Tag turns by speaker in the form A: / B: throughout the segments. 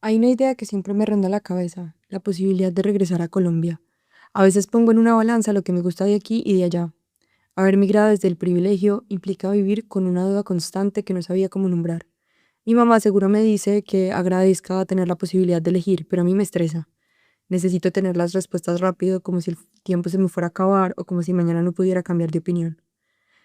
A: Hay una idea que siempre me ronda la cabeza, la posibilidad de regresar a Colombia. A veces pongo en una balanza lo que me gusta de aquí y de allá. Haber migrado desde el privilegio implica vivir con una duda constante que no sabía cómo nombrar. Mi mamá seguro me dice que agradezca tener la posibilidad de elegir, pero a mí me estresa. Necesito tener las respuestas rápido, como si el tiempo se me fuera a acabar o como si mañana no pudiera cambiar de opinión.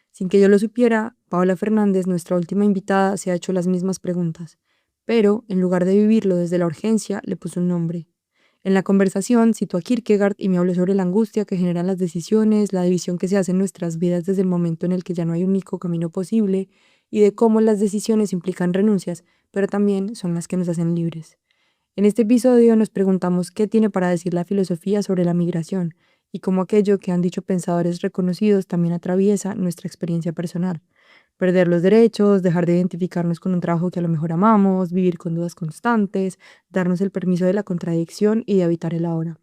A: Sin que yo lo supiera, Paola Fernández, nuestra última invitada, se ha hecho las mismas preguntas, pero en lugar de vivirlo desde la urgencia, le puso un nombre. En la conversación citó a Kierkegaard y me habló sobre la angustia que generan las decisiones, la división que se hace en nuestras vidas desde el momento en el que ya no hay un único camino posible y de cómo las decisiones implican renuncias, pero también son las que nos hacen libres. En este episodio nos preguntamos qué tiene para decir la filosofía sobre la migración y cómo aquello que han dicho pensadores reconocidos también atraviesa nuestra experiencia personal. Perder los derechos, dejar de identificarnos con un trabajo que a lo mejor amamos, vivir con dudas constantes, darnos el permiso de la contradicción y de habitar el ahora.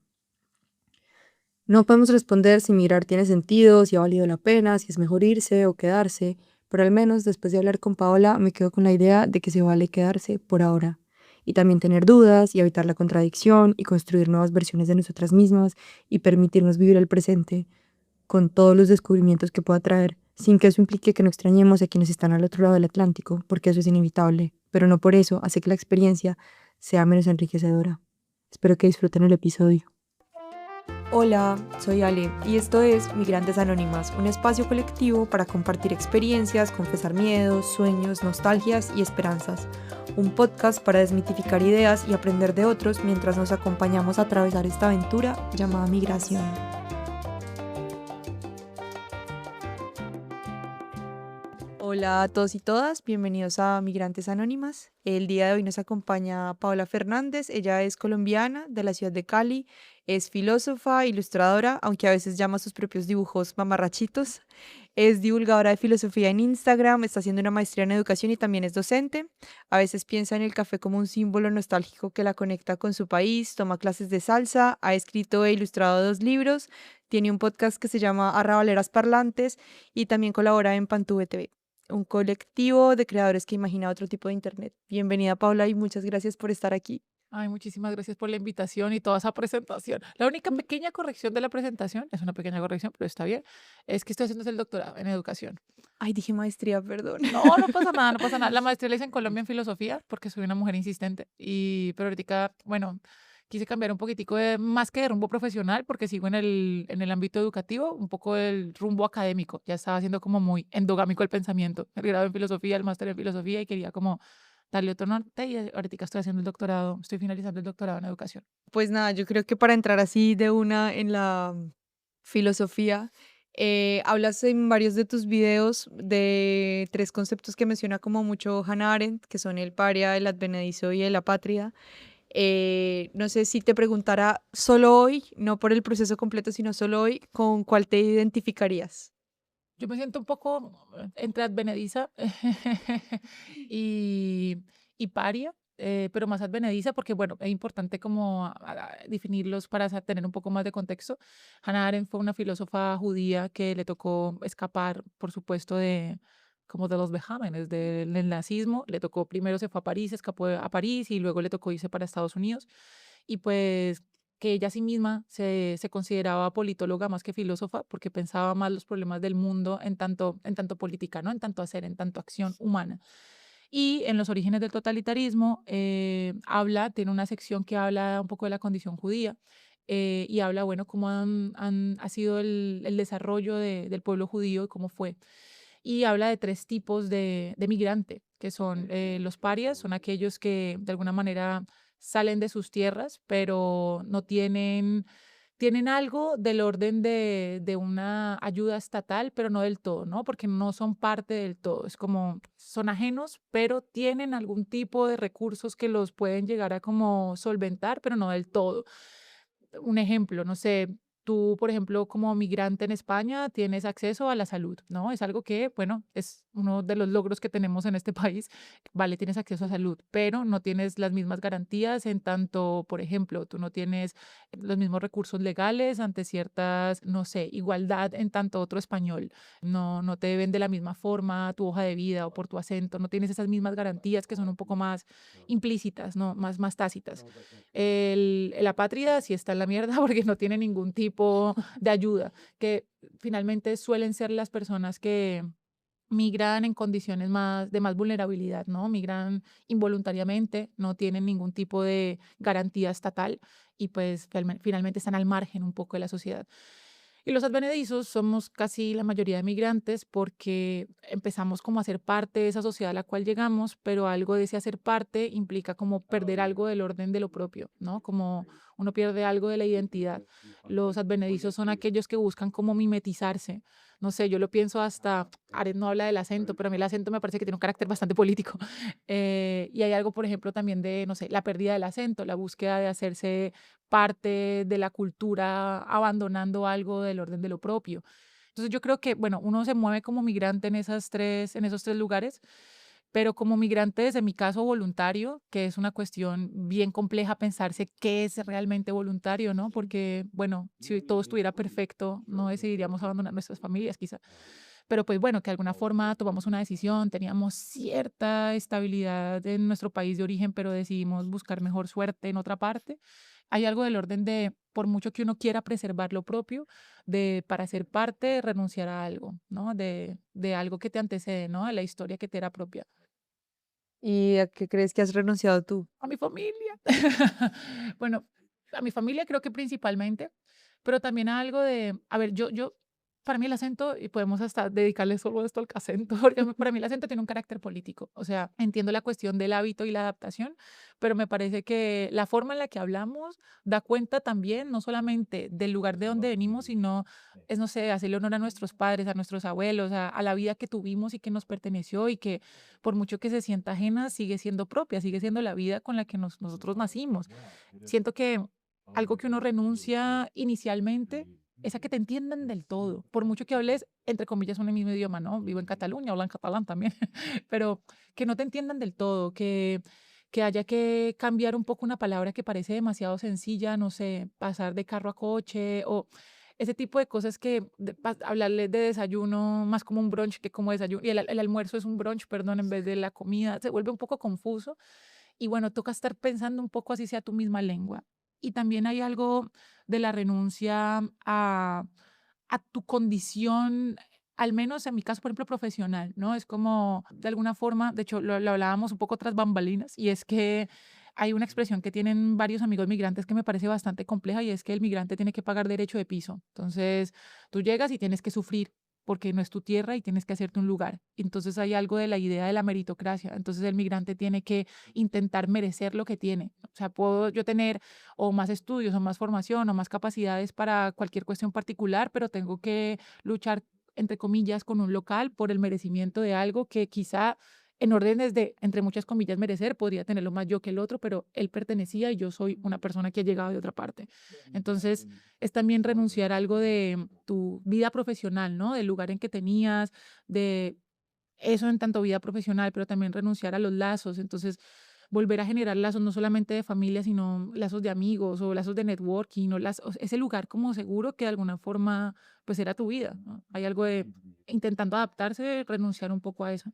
A: No podemos responder si migrar tiene sentido, si ha valido la pena, si es mejor irse o quedarse, pero al menos después de hablar con Paola me quedo con la idea de que se vale quedarse por ahora y también tener dudas y evitar la contradicción y construir nuevas versiones de nosotras mismas y permitirnos vivir el presente con todos los descubrimientos que pueda traer, sin que eso implique que no extrañemos a quienes están al otro lado del Atlántico, porque eso es inevitable, pero no por eso hace que la experiencia sea menos enriquecedora. Espero que disfruten el episodio. Hola, soy Ale y esto es Migrantes Anónimas, un espacio colectivo para compartir experiencias, confesar miedos, sueños, nostalgias y esperanzas. Un podcast para desmitificar ideas y aprender de otros mientras nos acompañamos a atravesar esta aventura llamada migración. Hola a todos y todas, bienvenidos a Migrantes Anónimas. El día de hoy nos acompaña Paola Fernández, ella es colombiana de la ciudad de Cali, es filósofa, ilustradora, aunque a veces llama sus propios dibujos mamarrachitos, es divulgadora de filosofía en Instagram, está haciendo una maestría en educación y también es docente. A veces piensa en el café como un símbolo nostálgico que la conecta con su país, toma clases de salsa, ha escrito e ilustrado 2 libros, tiene un podcast que se llama Arrabaleras Parlantes y también colabora en Pantube TV, un colectivo de creadores que imagina otro tipo de Internet. Bienvenida, Paula, y muchas gracias por estar aquí.
B: Ay, muchísimas gracias por la invitación y toda esa presentación. La única pequeña corrección de la presentación, es una pequeña corrección, pero está bien, es que estoy haciendo el doctorado en educación.
A: Ay, dije maestría, perdón.
B: No, no pasa nada, no pasa nada. La maestría la hice en Colombia en filosofía porque soy una mujer insistente. Pero ahorita, bueno, quise cambiar un poquitico de, más que de rumbo profesional, porque sigo en el ámbito educativo, un poco el rumbo académico. Ya estaba haciendo como muy endogámico el pensamiento. El grado en filosofía, el máster en filosofía y quería como darle otro norte y ahorita estoy haciendo el doctorado, estoy finalizando el doctorado en educación.
A: Pues nada, yo creo que para entrar así de una en la filosofía, hablas en varios de tus videos de 3 conceptos que menciona como mucho Hannah Arendt, que son el paria, el advenedizo y el apátrida. No sé si te preguntara solo hoy, no por el proceso completo, sino solo hoy, ¿con cuál te identificarías?
B: Yo me siento un poco entre advenediza y, y paria, pero más advenediza porque, bueno, es importante como definirlos para tener un poco más de contexto. Hannah Arendt fue una filósofa judía que le tocó escapar, por supuesto, como de los vejámenes del nazismo. Le tocó, primero se fue a París, escapó a París y luego le tocó irse para Estados Unidos. Y pues que ella a sí misma se consideraba politóloga más que filósofa, porque pensaba más los problemas del mundo en tanto política, ¿no? En tanto hacer, en tanto acción humana. Y en los orígenes del totalitarismo tiene una sección que habla un poco de la condición judía y habla, bueno, cómo ha sido el desarrollo del pueblo judío y cómo fue. Y habla de 3 tipos de migrante, que son los parias, son aquellos que de alguna manera salen de sus tierras, pero no tienen algo del orden de una ayuda estatal, pero no del todo, ¿no? Porque no son parte del todo. Es como son ajenos, pero tienen algún tipo de recursos que los pueden llegar a como solventar, pero no del todo. Un ejemplo, no sé. Tú, por ejemplo, como migrante en España, tienes acceso a la salud, ¿no? Es algo que, bueno, es uno de los logros que tenemos en este país. Vale, tienes acceso a salud, pero no tienes las mismas garantías en tanto, por ejemplo, tú no tienes los mismos recursos legales ante ciertas, no sé, igualdad en tanto otro español. No te ven de la misma forma tu hoja de vida o por tu acento, no tienes esas mismas garantías que son un poco más implícitas, ¿no? Más tácitas. El apátrida sí está en la mierda porque no tiene ningún tipo de ayuda, que finalmente suelen ser las personas que migran en condiciones de más vulnerabilidad, ¿no? Migran involuntariamente, no tienen ningún tipo de garantía estatal y pues finalmente están al margen un poco de la sociedad. Y los advenedizos somos casi la mayoría de migrantes porque empezamos como a ser parte de esa sociedad a la cual llegamos, pero algo de ese hacer parte implica como perder algo del orden de lo propio, ¿no? Como uno pierde algo de la identidad. Los advenedizos son aquellos que buscan como mimetizarse. No sé, yo lo pienso hasta, Ares no habla del acento, pero a mí el acento me parece que tiene un carácter bastante político. Y hay algo, por ejemplo, también de, no sé, la pérdida del acento, la búsqueda de hacerse parte de la cultura, abandonando algo del orden de lo propio. Entonces yo creo que, bueno, uno se mueve como migrante en esos tres lugares, pero como migrante desde mi caso voluntario, que es una cuestión bien compleja pensarse qué es realmente voluntario, ¿no? Porque, bueno, si todo estuviera perfecto, no decidiríamos abandonar nuestras familias, quizá. Pero pues bueno, que de alguna forma tomamos una decisión, teníamos cierta estabilidad en nuestro país de origen, pero decidimos buscar mejor suerte en otra parte. Hay algo del orden de, por mucho que uno quiera preservar lo propio, de para ser parte, renunciar a algo, ¿no? De algo que te antecede, ¿no? A la historia que te era propia.
A: ¿Y a qué crees que has renunciado tú?
B: A mi familia. Bueno, a mi familia creo que principalmente, pero también a algo de, a ver, para mí el acento, y podemos hasta dedicarle solo esto al acento, porque para mí el acento tiene un carácter político. O sea, entiendo la cuestión del hábito y la adaptación, pero me parece que la forma en la que hablamos da cuenta también, no solamente del lugar de donde venimos, sino, es, no sé, hacerle honor a nuestros padres, a nuestros abuelos, a la vida que tuvimos y que nos perteneció y que por mucho que se sienta ajena, sigue siendo propia, sigue siendo la vida con la que nosotros nacimos. Siento que algo que uno renuncia inicialmente es a que te entiendan del todo, por mucho que hables, entre comillas, un mismo idioma, ¿no? Vivo en Cataluña, hablo en catalán también, pero que no te entiendan del todo, que haya que cambiar un poco una palabra que parece demasiado sencilla, no sé, pasar de carro a coche o ese tipo de cosas que hablarle de desayuno más como un brunch que como desayuno, y el almuerzo es un brunch, perdón, en vez de la comida, se vuelve un poco confuso y bueno, toca estar pensando un poco así sea tu misma lengua. Y también hay algo de la renuncia a tu condición, al menos en mi caso, por ejemplo, profesional, ¿no? Es como, de alguna forma, de hecho, lo hablábamos un poco tras bambalinas, y es que hay una expresión que tienen varios amigos migrantes que me parece bastante compleja, y es que el migrante tiene que pagar derecho de piso. Entonces, tú llegas y tienes que sufrir porque no es tu tierra y tienes que hacerte un lugar. Entonces hay algo de la idea de la meritocracia. Entonces el migrante tiene que intentar merecer lo que tiene. O sea, puedo yo tener o más estudios o más formación o más capacidades para cualquier cuestión particular, pero tengo que luchar, entre comillas, con un local por el merecimiento de algo que quizá en órdenes de, entre muchas comillas, merecer, podría tenerlo más yo que el otro, pero él pertenecía y yo soy una persona que ha llegado de otra parte. Entonces, es también renunciar a algo de tu vida profesional, ¿no? Del lugar en que tenías, de eso en tanto vida profesional, pero también renunciar a los lazos. Entonces, volver a generar lazos no solamente de familia, sino lazos de amigos o lazos de networking o ese lugar como seguro que de alguna forma pues era tu vida, ¿no? Hay algo de intentando adaptarse, renunciar un poco a eso.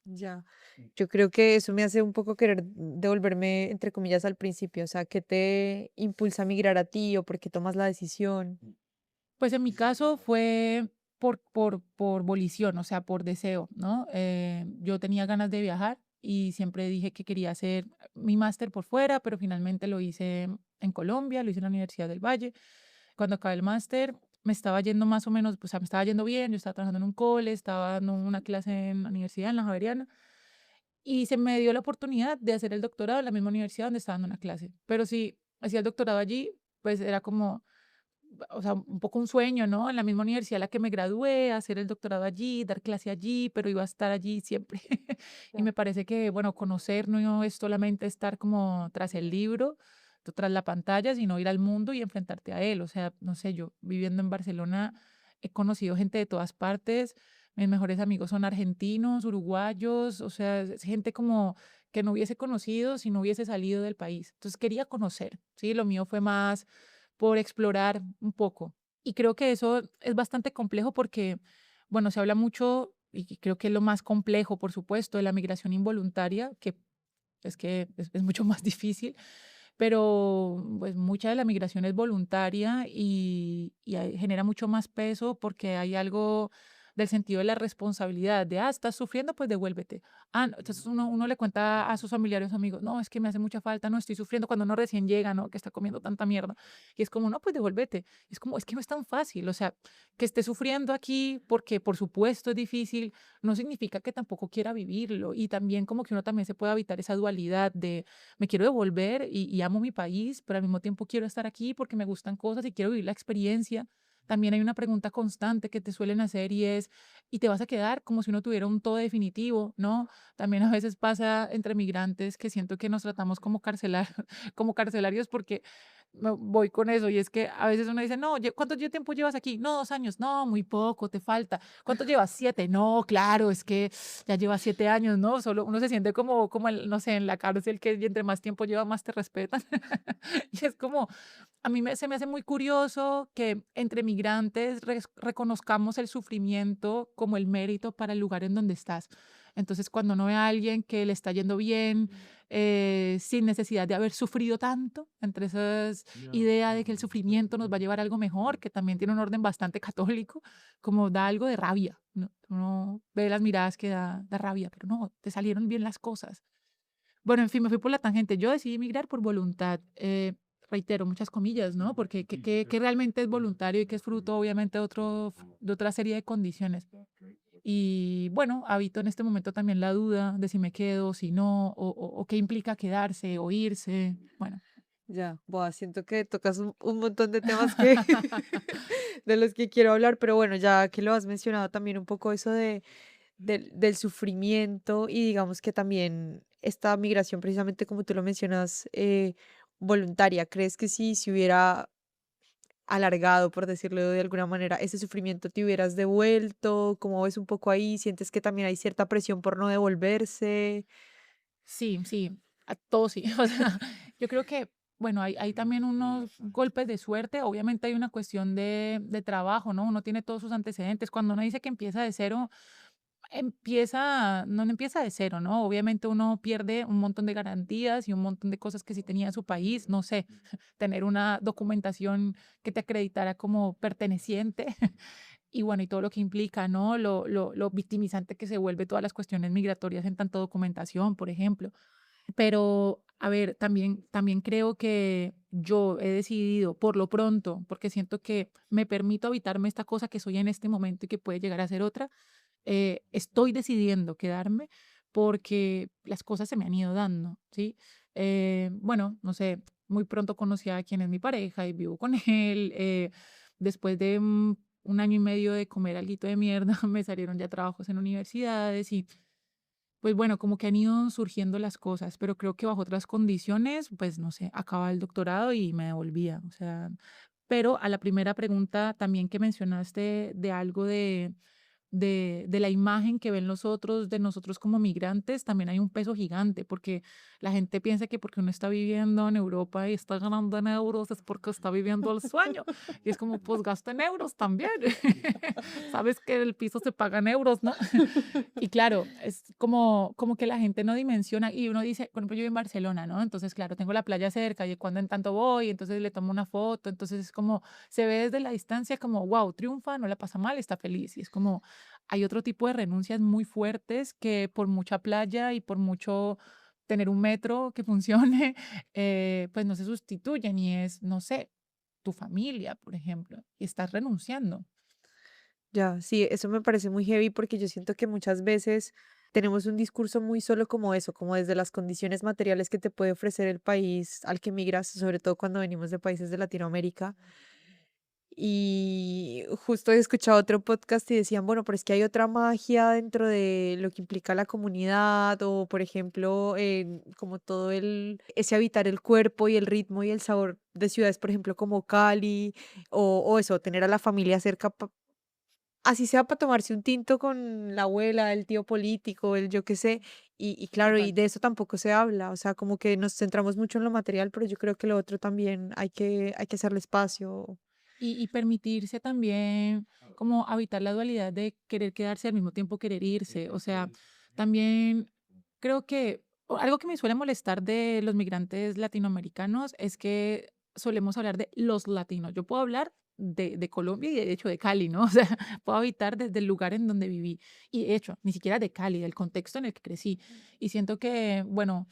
A: Ya, yo creo que eso me hace un poco querer devolverme, entre comillas, al principio. O sea, ¿qué te impulsa a migrar a ti o por qué tomas la decisión?
B: Pues en mi caso fue por volición, o sea, por deseo, ¿no? Yo tenía ganas de viajar y siempre dije que quería hacer mi máster por fuera, pero finalmente lo hice en Colombia, lo hice en la Universidad del Valle. Cuando acabé el máster, me estaba yendo más o menos, pues, o sea, me estaba yendo bien, yo estaba trabajando en un cole, estaba dando una clase en la universidad, en la Javeriana, y se me dio la oportunidad de hacer el doctorado en la misma universidad donde estaba dando una clase. Pero si hacía el doctorado allí, pues era como, o sea, un poco un sueño, ¿no? En la misma universidad a la que me gradué, hacer el doctorado allí, dar clase allí, pero iba a estar allí siempre. Y
A: Ya.
B: me parece que, bueno, conocer no es solamente estar como tras el libro. poquito tras la pantalla, sino ir al mundo y enfrentarte a él. O sea, no sé, yo viviendo en Barcelona he conocido gente de todas partes. Mis mejores amigos son argentinos, uruguayos, o sea, es gente como que no hubiese conocido si no hubiese salido del país. Entonces quería conocer, ¿sí? Lo mío fue más por explorar un poco. Y creo que eso es bastante complejo porque, bueno, se habla mucho, y creo que es lo más complejo, por supuesto, de la migración involuntaria, que es mucho más difícil, pero pues mucha de la migración es voluntaria y genera mucho más peso porque hay algo del sentido de la responsabilidad, de, estás sufriendo, pues devuélvete. No, entonces uno le cuenta a sus familiares o amigos, no, es que me hace mucha falta, no, estoy sufriendo cuando uno recién llega, ¿no? Que está comiendo tanta mierda. Y es como, no, pues devuélvete. Es como, es que no es tan fácil, o sea, que esté sufriendo aquí porque por supuesto es difícil, no significa que tampoco quiera vivirlo. Y también como que uno también se puede evitar esa dualidad de me quiero devolver y amo mi país, pero al mismo tiempo quiero estar aquí porque me gustan cosas y quiero vivir la experiencia. También hay una pregunta constante que te suelen hacer y es, ¿y te vas a quedar como si uno tuviera un todo definitivo, no? También a veces pasa entre migrantes que siento que nos tratamos como como carcelarios porque voy con eso y es que a veces uno dice, no, ¿cuánto tiempo llevas aquí? No, 2 años, no, muy poco, te falta. ¿Cuánto llevas? 7. No, claro, es que ya llevas 7 años, ¿no? Solo uno se siente no sé, en la cárcel que entre más tiempo lleva, más te respetan. Y es como, se me hace muy curioso que entre migrantes reconozcamos el sufrimiento como el mérito para el lugar en donde estás. Entonces, cuando uno ve a alguien que le está yendo bien, sin necesidad de haber sufrido tanto, entre esas idea de que el sufrimiento nos va a llevar a algo mejor, que también tiene un orden bastante católico, como da algo de rabia, ¿no? Uno ve las miradas que da rabia, pero no, te salieron bien las cosas. Bueno, en fin, me fui por la tangente. Yo decidí emigrar por voluntad. Reitero, muchas comillas, ¿no? Porque que realmente es voluntario y que es fruto, obviamente, de otra serie de condiciones. Y bueno, habito en este momento también la duda de si me quedo, si no, o qué implica quedarse o irse. Bueno.
A: Ya, buah, siento que tocas un montón de temas que de los que quiero hablar, pero bueno, ya que lo has mencionado también un poco eso del sufrimiento y digamos que también esta migración, precisamente como tú lo mencionas, voluntaria, ¿crees que si se hubiera alargado, por decirlo de alguna manera, ese sufrimiento te hubieras devuelto? ¿Cómo ves un poco ahí? ¿Sientes que también hay cierta presión por no devolverse?
B: Sí, sí, a todos sí. O sea, yo creo que, bueno, hay también unos golpes de suerte. Obviamente hay una cuestión de trabajo, ¿no? Uno tiene todos sus antecedentes. Cuando uno dice que empieza de cero, no empieza de cero, ¿no? Obviamente uno pierde un montón de garantías y un montón de cosas que sí tenía su país. No sé, tener una documentación que te acreditara como perteneciente. Y bueno, y todo lo que implica, ¿no? Lo victimizante que se vuelve todas las cuestiones migratorias en tanto documentación, por ejemplo. Pero, a ver, también creo que yo he decidido, por lo pronto, porque siento que me permito habitarme esta cosa que soy en este momento y que puede llegar a ser otra, estoy decidiendo quedarme porque las cosas se me han ido dando, ¿sí? Bueno, no sé, muy pronto conocí a quien es mi pareja y vivo con él. Después de un año y medio de comer alguito de mierda, me salieron ya trabajos en universidades y pues bueno, como que han ido surgiendo las cosas, pero creo que bajo otras condiciones, pues no sé, acababa el doctorado y me devolvía, o sea, pero a la primera pregunta también que mencionaste de algo de la imagen que ven los otros de nosotros como migrantes, también hay un peso gigante, porque la gente piensa que porque uno está viviendo en Europa y está ganando en euros es porque está viviendo el sueño. Y es como, pues gasta en euros también. Sabes que el piso se paga en euros, ¿no? Y claro, es como que la gente no dimensiona y uno dice, por ejemplo, yo vivo en Barcelona, ¿no? Entonces, claro, tengo la playa cerca y cuando en tanto voy, entonces le tomo una foto, entonces es como, se ve desde la distancia como, wow, triunfa, no la pasa mal, está feliz. Y es como, hay otro tipo de renuncias muy fuertes que por mucha playa y por mucho tener un metro que funcione, pues no se sustituyen y es, no sé, tu familia, por ejemplo, y estás renunciando.
A: Ya, sí, eso me parece muy heavy porque yo siento que muchas veces tenemos un discurso muy solo como eso, como desde las condiciones materiales que te puede ofrecer el país al que migras, sobre todo cuando venimos de países de Latinoamérica.
C: Y justo he escuchado otro podcast y decían, bueno, pero es que hay otra magia dentro de lo que implica la comunidad o, por ejemplo, como todo ese habitar el cuerpo y el ritmo y el sabor de ciudades, por ejemplo, como Cali o eso, tener a la familia cerca, así sea para tomarse un tinto con la abuela, el tío político, el yo qué sé. Y claro, y
B: Total.
C: de eso tampoco se habla, o sea, como que nos centramos mucho en lo material, pero yo creo que lo otro también hay que hacerle espacio.
B: Y permitirse también como habitar la dualidad de querer quedarse al mismo tiempo querer irse. O sea, también creo que algo que me suele molestar de los migrantes latinoamericanos es que solemos hablar de los latinos. Yo puedo hablar de Colombia y de hecho de Cali, ¿no? O sea, puedo habitar desde el lugar en donde viví. Y de hecho, ni siquiera de Cali, del contexto en el que crecí. Y siento que, bueno,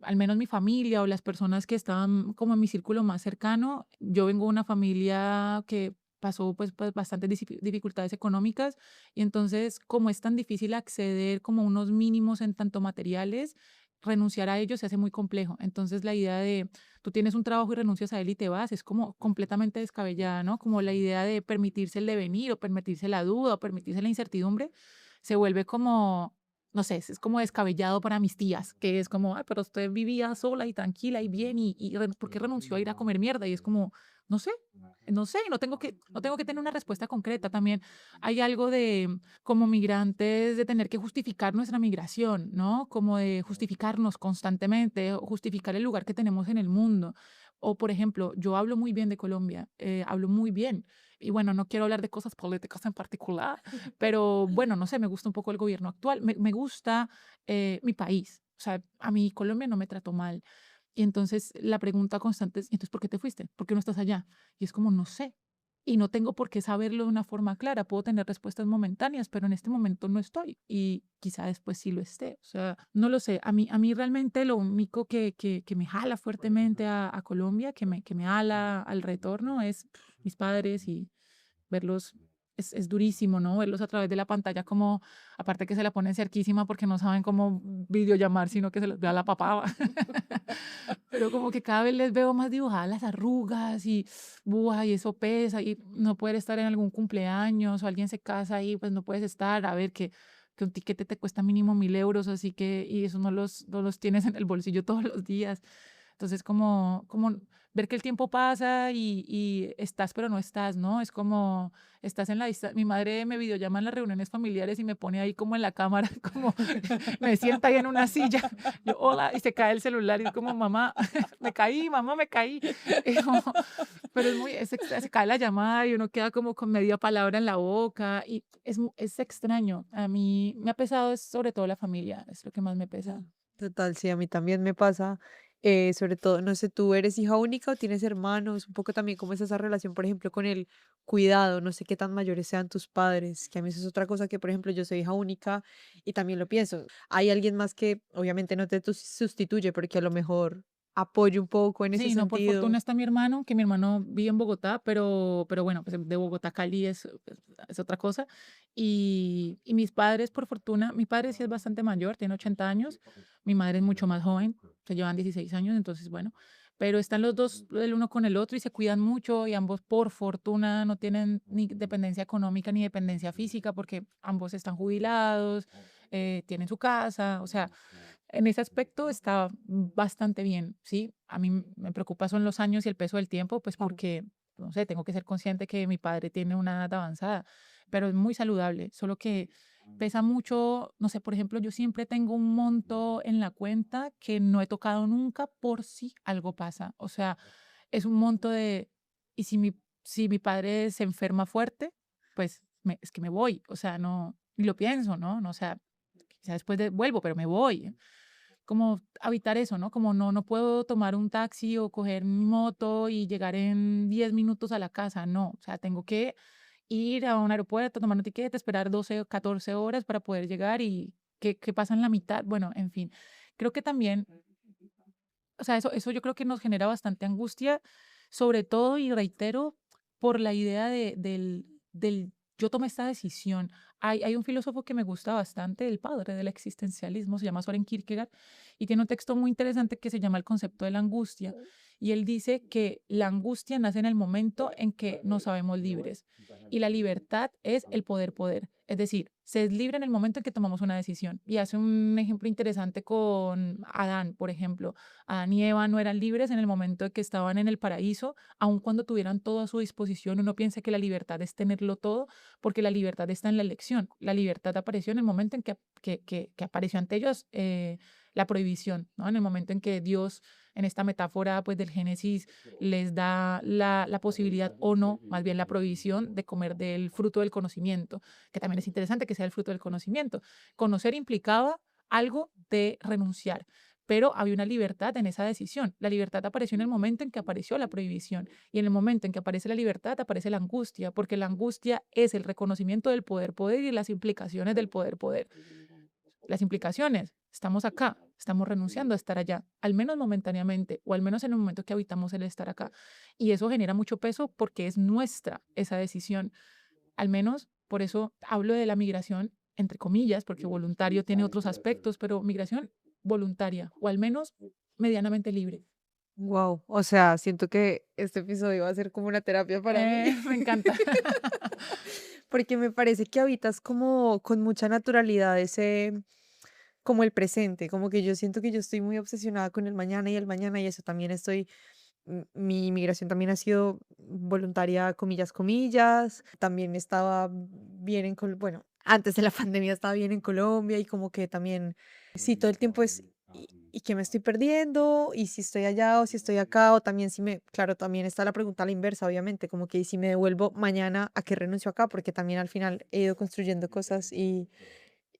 B: al menos mi familia o las personas que estaban como en mi círculo más cercano, yo vengo de una familia que pasó pues bastantes dificultades económicas y entonces como es tan difícil acceder como a unos mínimos en tanto materiales, renunciar a ellos se hace muy complejo. Entonces la idea de tú tienes un trabajo y renuncias a él y te vas es como completamente descabellada, ¿no? Como la idea de permitirse el devenir o permitirse la duda o permitirse la incertidumbre se vuelve como no sé, es como descabellado para mis tías, que es como, ay, pero usted vivía sola y tranquila y bien, ¿por qué renunció a ir a comer mierda? Y es como, no sé, no sé, no tengo que tener una respuesta concreta. También hay algo de, como migrantes, de tener que justificar nuestra migración, ¿no? Como de justificarnos constantemente, o justificar el lugar que tenemos en el mundo. O, por ejemplo, yo hablo muy bien de Colombia, hablo muy bien. Y bueno, no quiero hablar de cosas políticas en particular, pero bueno, no sé, me gusta un poco el gobierno actual, me gusta mi país. O sea, a mí Colombia no me trató mal. Y entonces la pregunta constante es, entonces, ¿por qué te fuiste? ¿Por qué no estás allá? Y es como, no sé. Y no tengo por qué saberlo de una forma clara. Puedo tener respuestas momentáneas, pero en este momento no estoy. Y quizá después sí lo esté. O sea, no lo sé. A mí realmente lo único que me jala fuertemente a Colombia, que me jala al retorno, es mis padres y verlos es durísimo, ¿no? Verlos a través de la pantalla como, aparte que se la ponen cerquísima porque no saben cómo videollamar, sino que se les vea la papada. Pero como que cada vez les veo más dibujadas las arrugas y, buah, y eso pesa y no poder estar en algún cumpleaños o alguien se casa y pues no puedes estar, a ver que un tiquete te cuesta mínimo 1.000 euros, así que, y eso no los tienes en el bolsillo todos los días. Entonces, como ver que el tiempo pasa y estás, pero no estás, ¿no? Es como estás en la distancia. Mi madre me videollama en las reuniones familiares y me pone ahí como en la cámara, como me sienta ahí en una silla. Yo, hola, y se cae el celular y es como, mamá, me caí, mamá, me caí. Y como, pero es muy, se cae la llamada y uno queda como con media palabra en la boca y es extraño. A mí me ha pesado es sobre todo la familia, es lo que más me pesa.
C: Total, sí, a mí también me pasa, sobre todo, no sé, ¿tú eres hija única o tienes hermanos? Un poco también cómo es esa relación, por ejemplo, con el cuidado, no sé qué tan mayores sean tus padres, que a mí eso es otra cosa que, por ejemplo, yo soy hija única y también lo pienso. Hay alguien más que obviamente no te sustituye, porque a lo mejor apoyo un poco en ese
B: Sí, no, por fortuna
C: sentido.
B: está mi hermano, que mi hermano vive en Bogotá, pero bueno, pues de Bogotá a Cali es otra cosa. Y mis padres, por fortuna, mi padre sí es bastante mayor, tiene 80 años, mi madre es mucho más joven, se llevan 16 años, entonces bueno, pero están los dos el uno con el otro y se cuidan mucho y ambos, por fortuna, no tienen ni dependencia económica ni dependencia física porque ambos están jubilados, tienen su casa, o sea, en ese aspecto está bastante bien, ¿sí? A mí me preocupa son los años y el peso del tiempo, pues
C: Claro.
B: porque, no sé, tengo que ser consciente que mi padre tiene una edad avanzada, pero es muy saludable, solo que pesa mucho, no sé, por ejemplo, yo siempre tengo un monto en la cuenta que no he tocado nunca por si algo pasa. O sea, es un monto de, y si mi padre se enferma fuerte, pues es que me voy, o sea, no, y lo pienso, ¿no? No, o sea, quizá después vuelvo, pero me voy como evitar eso, ¿no? Como no puedo tomar un taxi o coger mi moto y llegar en 10 minutos a la casa, no, o sea, tengo que ir a un aeropuerto, tomar un tiquete, esperar 12 o 14 horas para poder llegar y ¿qué pasa en la mitad? Bueno, en fin, creo que también, o sea, eso yo creo que nos genera bastante angustia, sobre todo, y reitero, por la idea del yo tomé esta decisión. Hay un filósofo que me gusta bastante, el padre del existencialismo, se llama Soren Kierkegaard, y tiene un texto muy interesante que se llama El concepto de la angustia. y él dice que la angustia nace en el momento en que no sabemos libres y la libertad es el poder. Es decir, se es libre en el momento en que tomamos una decisión. Y hace un ejemplo interesante con Adán, por ejemplo. Adán y Eva no eran libres en el momento en que estaban en el paraíso, aun cuando tuvieran todo a su disposición. Uno piensa que la libertad es tenerlo todo, porque la libertad está en la elección. La libertad apareció en el momento en que apareció ante ellos la prohibición, ¿no? En el momento en que Dios, en esta metáfora pues del Génesis, les da la posibilidad o no, más bien la prohibición de comer del fruto del conocimiento, que también es interesante que sea el fruto del conocimiento. Conocer implicaba algo de renunciar, pero había una libertad en esa decisión. La libertad apareció en el momento en que apareció la prohibición y en el momento en que aparece la libertad aparece la angustia, porque la angustia es el reconocimiento del poder y las implicaciones del poder. Las implicaciones, estamos acá, estamos renunciando a estar allá, al menos momentáneamente, o al menos en el momento que habitamos el estar acá. Y eso genera mucho peso porque es nuestra esa decisión. Al menos por eso hablo de la migración, entre comillas, porque voluntario tiene otros aspectos, pero migración voluntaria, o al menos medianamente libre.
C: Wow, o sea, siento que este episodio va a ser como una terapia para mí,
B: Me encanta.
C: porque me parece que habitas como con mucha naturalidad ese, como el presente, como que yo siento que yo estoy muy obsesionada con el mañana y eso también estoy, mi migración también ha sido voluntaria, comillas, comillas, también estaba bien en, bueno, antes de la pandemia estaba bien en Colombia y como que también, sí, todo el tiempo es, y qué me estoy perdiendo? ¿Y si estoy allá o si estoy acá? O también si me, claro, también está la pregunta a la inversa, obviamente, como que ¿y si me devuelvo mañana, a qué renuncio acá? Porque también al final he ido construyendo cosas y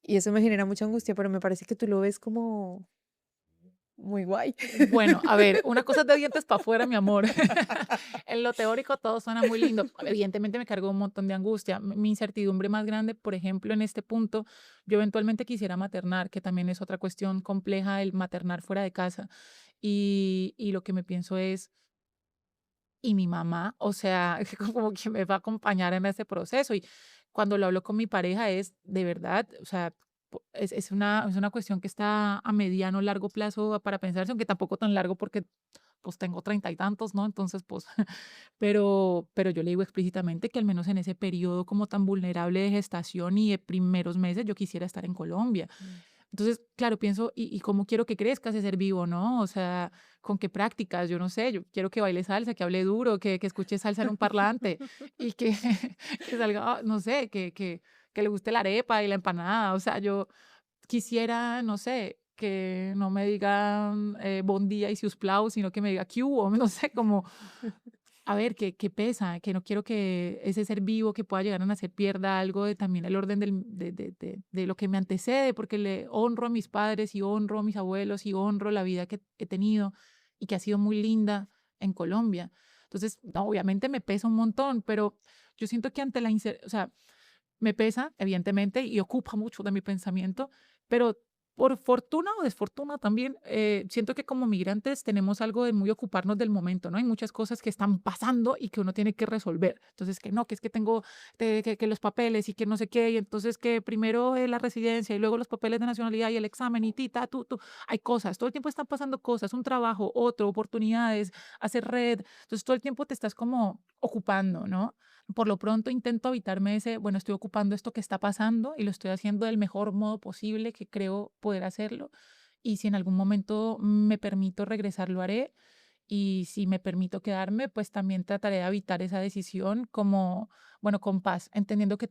C: eso me genera mucha angustia, pero me parece que tú lo ves como muy guay.
B: Bueno, a ver, una cosa es de dientes para afuera, mi amor. En lo teórico todo suena muy lindo. Evidentemente me cargó un montón de angustia. Mi incertidumbre más grande, por ejemplo, en este punto, yo eventualmente quisiera maternar, que también es otra cuestión compleja, el maternar fuera de casa. Y lo que me pienso es, ¿y mi mamá? O sea, como que me va a acompañar en ese proceso. Y cuando lo hablo con mi pareja es, de verdad, o sea, es una cuestión que está a mediano, largo plazo para pensarse, aunque tampoco tan largo porque pues tengo treinta y tantos, ¿no? Entonces, pues, pero yo le digo explícitamente que al menos en ese periodo como tan vulnerable de gestación y de primeros meses, yo quisiera estar en Colombia.
C: Mm.
B: Entonces, claro, pienso, ¿y cómo quiero que crezca ese ser vivo, no? O sea, ¿con qué prácticas? Yo no sé, yo quiero que baile salsa, que hable duro, que escuche salsa en un parlante y que, que salga, no sé, que le guste la arepa y la empanada. O sea, yo quisiera, no sé, que no me digan bon día y si us plau, sino que me diga que hubo, no sé, como a ver, que pesa, que no quiero que ese ser vivo que pueda llegar a nacer pierda algo de también el orden de lo que me antecede, porque le honro a mis padres y honro a mis abuelos y honro la vida que he tenido y que ha sido muy linda en Colombia. Entonces, no, obviamente me pesa un montón, pero yo siento que ante o sea, me pesa, evidentemente, y ocupa mucho de mi pensamiento, pero por fortuna o desfortuna también, siento que como migrantes tenemos algo de muy ocuparnos del momento, ¿no? Hay muchas cosas que están pasando y que uno tiene que resolver. Entonces, que no, que es que tengo que los papeles y que no sé qué, y entonces que primero la residencia y luego los papeles de nacionalidad y el examen y tita, tú. Hay cosas, todo el tiempo están pasando cosas, un trabajo, otro, oportunidades, hacer red. Entonces, todo el tiempo te estás como ocupando, ¿no? Por lo pronto intento evitarme ese, bueno, estoy ocupando esto que está pasando y lo estoy haciendo del mejor modo posible que creo poder hacerlo. Y si en algún momento me permito regresar, lo haré. Y si me permito quedarme, pues también trataré de evitar esa decisión como, bueno, con paz, entendiendo que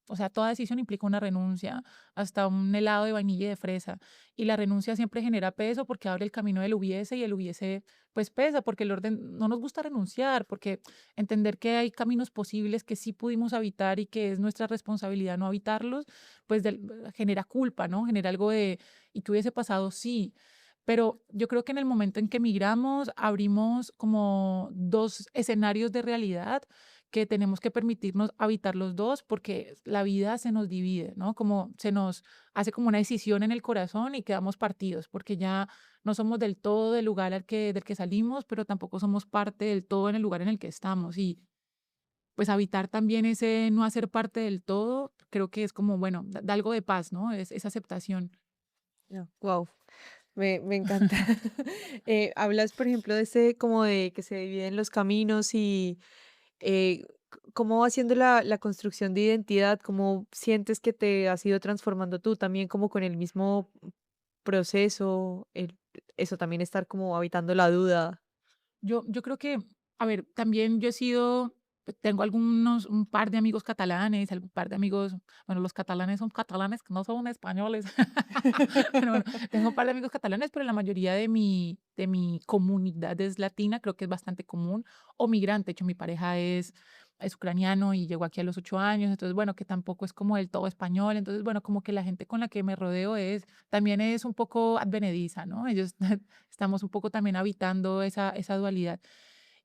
B: o sea, toda decisión implica una renuncia, hasta un helado de vainilla y de fresa. Y la renuncia siempre genera peso porque abre el camino del hubiese y el hubiese, pues pesa, porque el orden no nos gusta renunciar, porque entender que hay caminos posibles que sí pudimos habitar y que es nuestra responsabilidad no habitarlos, pues genera culpa, ¿no? Genera algo de, ¿y qué hubiese pasado? Sí, pero yo creo que en el momento en que migramos, abrimos como dos escenarios de realidad que tenemos que permitirnos habitar los dos porque la vida se nos divide, ¿no? Como se nos hace como una decisión en el corazón y quedamos partidos porque ya no somos del todo del lugar del que salimos, pero tampoco somos parte del todo en el lugar en el que estamos. Y pues habitar también ese no hacer parte del todo, creo que es como, bueno, da algo de paz, ¿no? Es aceptación.
C: Wow. Me encanta. Hablas, por ejemplo, de ese como de que se dividen los caminos y cómo va siendo la construcción de identidad, cómo sientes que te has ido transformando tú también como con el mismo proceso, eso también estar como habitando la duda.
B: Yo creo que, a ver, también yo he sido, tengo un par de amigos catalanes, un par de amigos, bueno, los catalanes son catalanes, que no son españoles, pero bueno, tengo un par de amigos catalanes, pero la mayoría de mi comunidad es latina, creo que es bastante común, o migrante, de hecho mi pareja es ucraniano y llegó aquí a los 8 años, entonces bueno, que tampoco es como del todo español, entonces bueno, como que la gente con la que me rodeo también es un poco advenediza, ¿no? Ellos estamos un poco también habitando esa dualidad.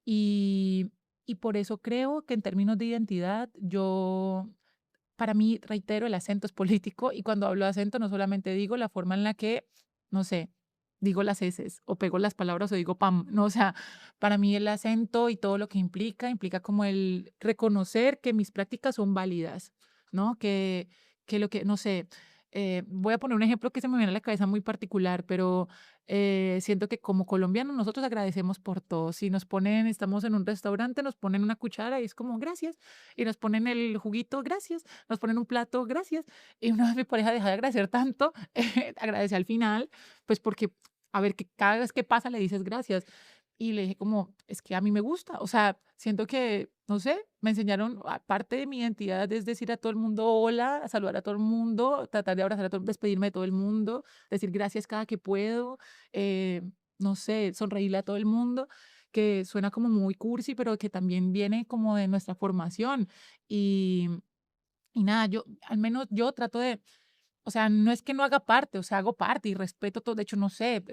B: Y, y por eso creo que en términos de identidad, para mí, reitero, el acento es político y cuando hablo de acento no solamente digo la forma en la que, no sé, digo las eses o pego las palabras o digo pam, no, o sea, para mí el acento y todo lo que implica como el reconocer que mis prácticas son válidas, ¿no? Que lo que, no sé, voy a poner un ejemplo que se me viene a la cabeza muy particular, pero siento que como colombianos nosotros agradecemos por todo. Si nos ponen, estamos en un restaurante, nos ponen una cuchara y es como gracias, y nos ponen el juguito, gracias, nos ponen un plato, gracias. Y una vez mi pareja deja de agradecer tanto, agradece al final, pues porque, a ver, que cada vez que pasa le dices gracias. Y le dije como, es que a mí me gusta, o sea, siento que, no sé, me enseñaron, parte de mi identidad es decir a todo el mundo hola, saludar a todo el mundo, tratar de abrazar a todo, despedirme de todo el mundo, decir gracias cada que puedo, eh, no sé, sonreírle a todo el mundo, que suena como muy cursi, pero que también viene como de nuestra formación. Y, y nada, al menos yo trato de, o sea, no es que no haga parte, o sea, hago parte y respeto todo. De hecho, no sé,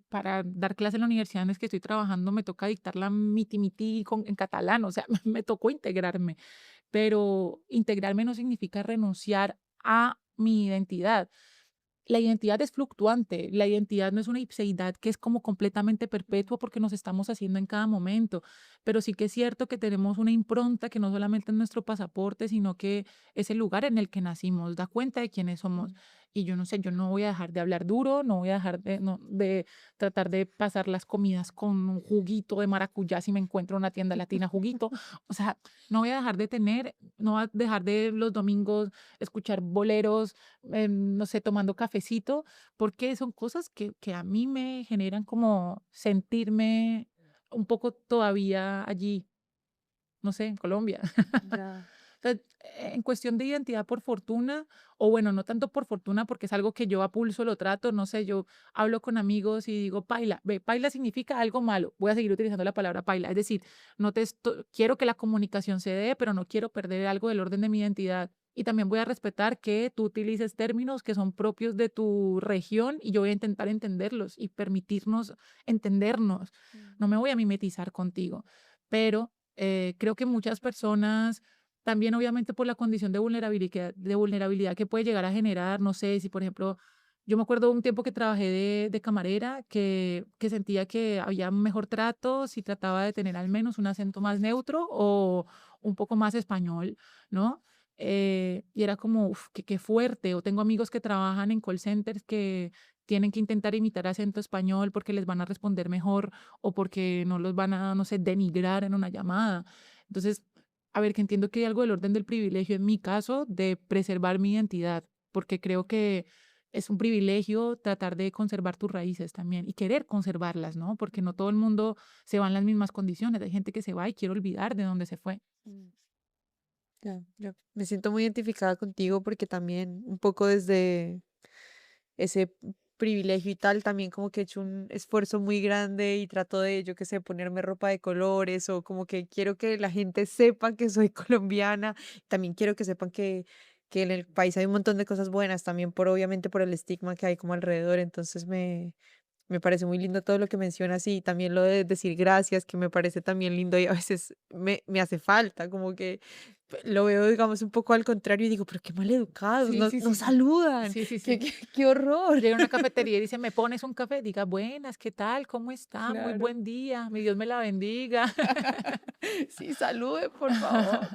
B: para dar clase en la universidad en la que estoy trabajando me toca dictar la miti-miti en catalán, o sea, me tocó integrarme, pero integrarme no significa renunciar a mi identidad. La identidad es fluctuante, la identidad no es una ipseidad que es como completamente perpetua porque nos estamos haciendo en cada momento, pero sí que es cierto que tenemos una impronta que no solamente es nuestro pasaporte, sino que es el lugar en el que nacimos, da cuenta de quiénes somos. Y yo no sé, yo no voy a dejar de hablar duro, no voy a dejar de, no, de tratar de pasar las comidas con un juguito de maracuyá si me encuentro en una tienda latina, juguito. O sea, no voy a dejar de tener, no voy a dejar de los domingos escuchar boleros, no sé, tomando cafecito, porque son cosas que a mí me generan como sentirme un poco todavía allí, no sé, en Colombia.
C: Ya.
B: O sea, en cuestión de identidad por fortuna, o bueno, no tanto por fortuna, porque es algo que yo a pulso lo trato, no sé, yo hablo con amigos y digo, paila, ve, paila significa algo malo, voy a seguir utilizando la palabra paila, es decir, no quiero que la comunicación se dé, pero no quiero perder algo del orden de mi identidad. Y también voy a respetar que tú utilices términos que son propios de tu región y yo voy a intentar entenderlos y permitirnos entendernos.
C: Mm.
B: No me voy a mimetizar contigo, pero creo que muchas personas también, obviamente, por la condición de vulnerabilidad que puede llegar a generar, no sé, si por ejemplo, yo me acuerdo un tiempo que trabajé de camarera, que sentía que había un mejor trato si trataba de tener al menos un acento más neutro o un poco más español, ¿no? Y era como, uf, qué fuerte. O tengo amigos que trabajan en call centers que tienen que intentar imitar acento español porque les van a responder mejor o porque no los van a, no sé, denigrar en una llamada. Entonces, a ver, que entiendo que hay algo del orden del privilegio en mi caso de preservar mi identidad, porque creo que es un privilegio tratar de conservar tus raíces también y querer conservarlas, ¿no? Porque no todo el mundo se va en las mismas condiciones. Hay gente que se va y quiere olvidar de dónde se fue.
C: Mm. Ya, yo me siento muy identificada contigo porque también un poco desde ese privilegio y tal, también como que he hecho un esfuerzo muy grande y trato de, yo qué sé, ponerme ropa de colores o como que quiero que la gente sepa que soy colombiana. También quiero que sepan que en el país hay un montón de cosas buenas, también por obviamente por el estigma que hay como alrededor. Entonces me parece muy lindo todo lo que mencionas y también lo de decir gracias, que me parece también lindo y a veces me hace falta, como que lo veo, digamos, un poco al contrario y digo, pero qué mal educados,
B: Sí,
C: no,
B: sí,
C: no
B: sí, sí.
C: saludan,
B: Sí, sí,
C: qué,
B: sí.
C: qué horror.
B: Llega a una cafetería y dice, ¿me pones un café? Diga, buenas, ¿qué tal? ¿Cómo está? Muy
C: Claro.
B: buen día. Mi Dios me la bendiga.
C: Sí, salude, por favor.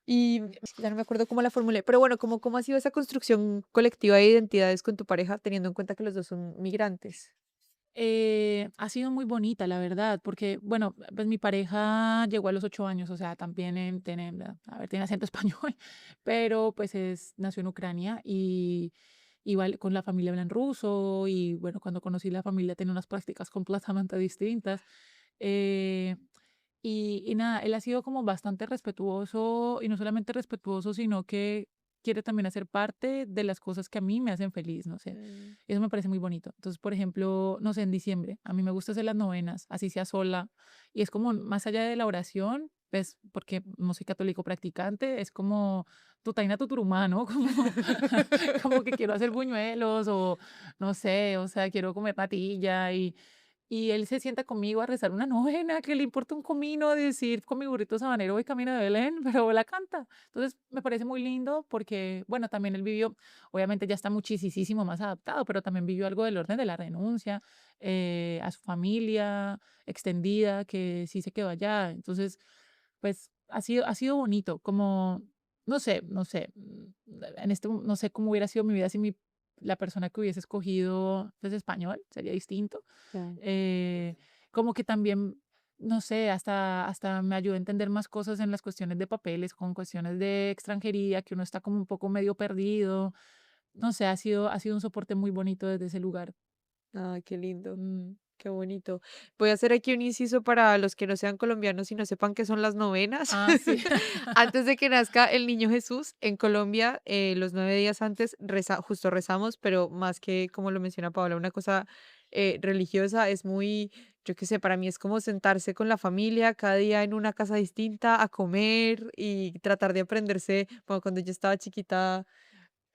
C: Y es que ya no me acuerdo cómo la formulé, pero bueno, ¿cómo ha sido esa construcción colectiva de identidades con tu pareja, teniendo en cuenta que los dos son migrantes?
B: Ha sido muy bonita, la verdad, porque, bueno, pues mi pareja llegó a los 8 años, o sea, también a ver, tiene acento español, pero pues nació en Ucrania y igual con la familia hablan ruso y bueno, cuando conocí la familia tenía unas prácticas completamente distintas. eh, y nada, él ha sido como bastante respetuoso y no solamente respetuoso, sino que quiere también hacer parte de las cosas que a mí me hacen feliz, no sé.
C: Mm.
B: Eso me parece muy bonito. Entonces, por ejemplo, no sé, en diciembre, a mí me gusta hacer las novenas, así sea sola, y es como más allá de la oración, pues porque no soy católico practicante, es como tu taina tu turumá, ¿no? Como, como que quiero hacer buñuelos o no sé, o sea, quiero comer natilla y él se sienta conmigo a rezar una novena, que le importa un comino decir con mi burrito sabanero voy camino de Belén, pero la canta. Entonces me parece muy lindo porque, bueno, también él vivió, obviamente ya está muchísimo más adaptado, pero también vivió algo del orden de la renuncia, a su familia extendida, que sí se quedó allá. Entonces, pues ha sido bonito, como, no sé cómo hubiera sido mi vida si la persona que hubiese escogido es español, sería distinto.
A: Ya.
B: eh, Como que también, no sé, hasta me ayudó a entender más cosas en las cuestiones de papeles, con cuestiones de extranjería, que uno está como un poco medio perdido. No sé, ha sido un soporte muy bonito desde ese lugar.
C: Ah, qué lindo.
B: Mm.
C: Qué bonito. Voy a hacer aquí un inciso para los que no sean colombianos y no sepan qué son las novenas.
B: Ah, sí.
C: Antes de que nazca el niño Jesús, en Colombia, los 9 días antes justo rezamos, pero más que, como lo menciona Paola, una cosa religiosa, es muy, yo qué sé, para mí es como sentarse con la familia cada día en una casa distinta a comer y tratar de aprenderse. Bueno, cuando yo estaba chiquita,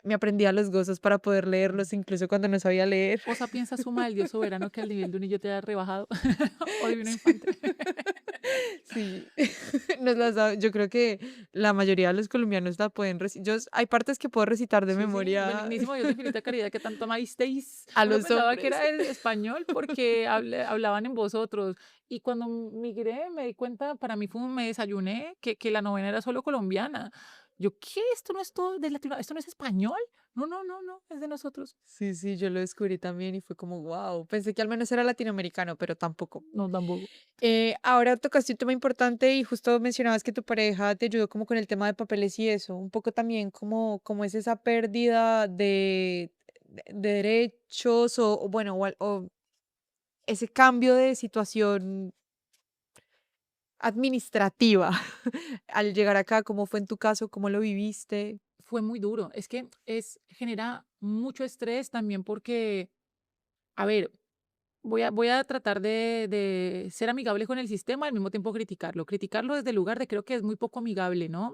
C: me aprendía los gozos para poder leerlos, incluso cuando no sabía leer.
B: O sapienza suma del Dios soberano que al nivel de un niño te ha rebajado. O divino
C: Sí.
B: infante.
C: Sí, yo creo que la mayoría de los colombianos la pueden recitar. Hay partes que puedo recitar de
B: Sí, sí,
C: memoria
B: benignísimo Dios de infinita caridad que tanto amasteis.
C: a
B: Uno
C: los
B: pensaba que
C: hombres.
B: era el español porque hablaban en vosotros. Y cuando migré me di cuenta, para mí me desayuné que la novena era solo colombiana. Yo, ¿qué? ¿Esto no es todo de Latinoamérica? ¿Esto no es español? No, no, no, no, es de nosotros.
C: Sí, sí, yo lo descubrí también y fue como, wow, pensé que al menos era latinoamericano, pero tampoco.
B: No, tampoco.
C: Ahora tocaste un tema importante y justo mencionabas que tu pareja te ayudó como con el tema de papeles y eso, un poco también como es esa pérdida de derechos o bueno, o ese cambio de situación administrativa al llegar acá, ¿cómo fue en tu caso? ¿Cómo lo viviste?
B: Fue muy duro. Es que genera mucho estrés también porque, a ver, voy a tratar de ser amigable con el sistema, al mismo tiempo criticarlo. Criticarlo desde el lugar de creo que es muy poco amigable, ¿no?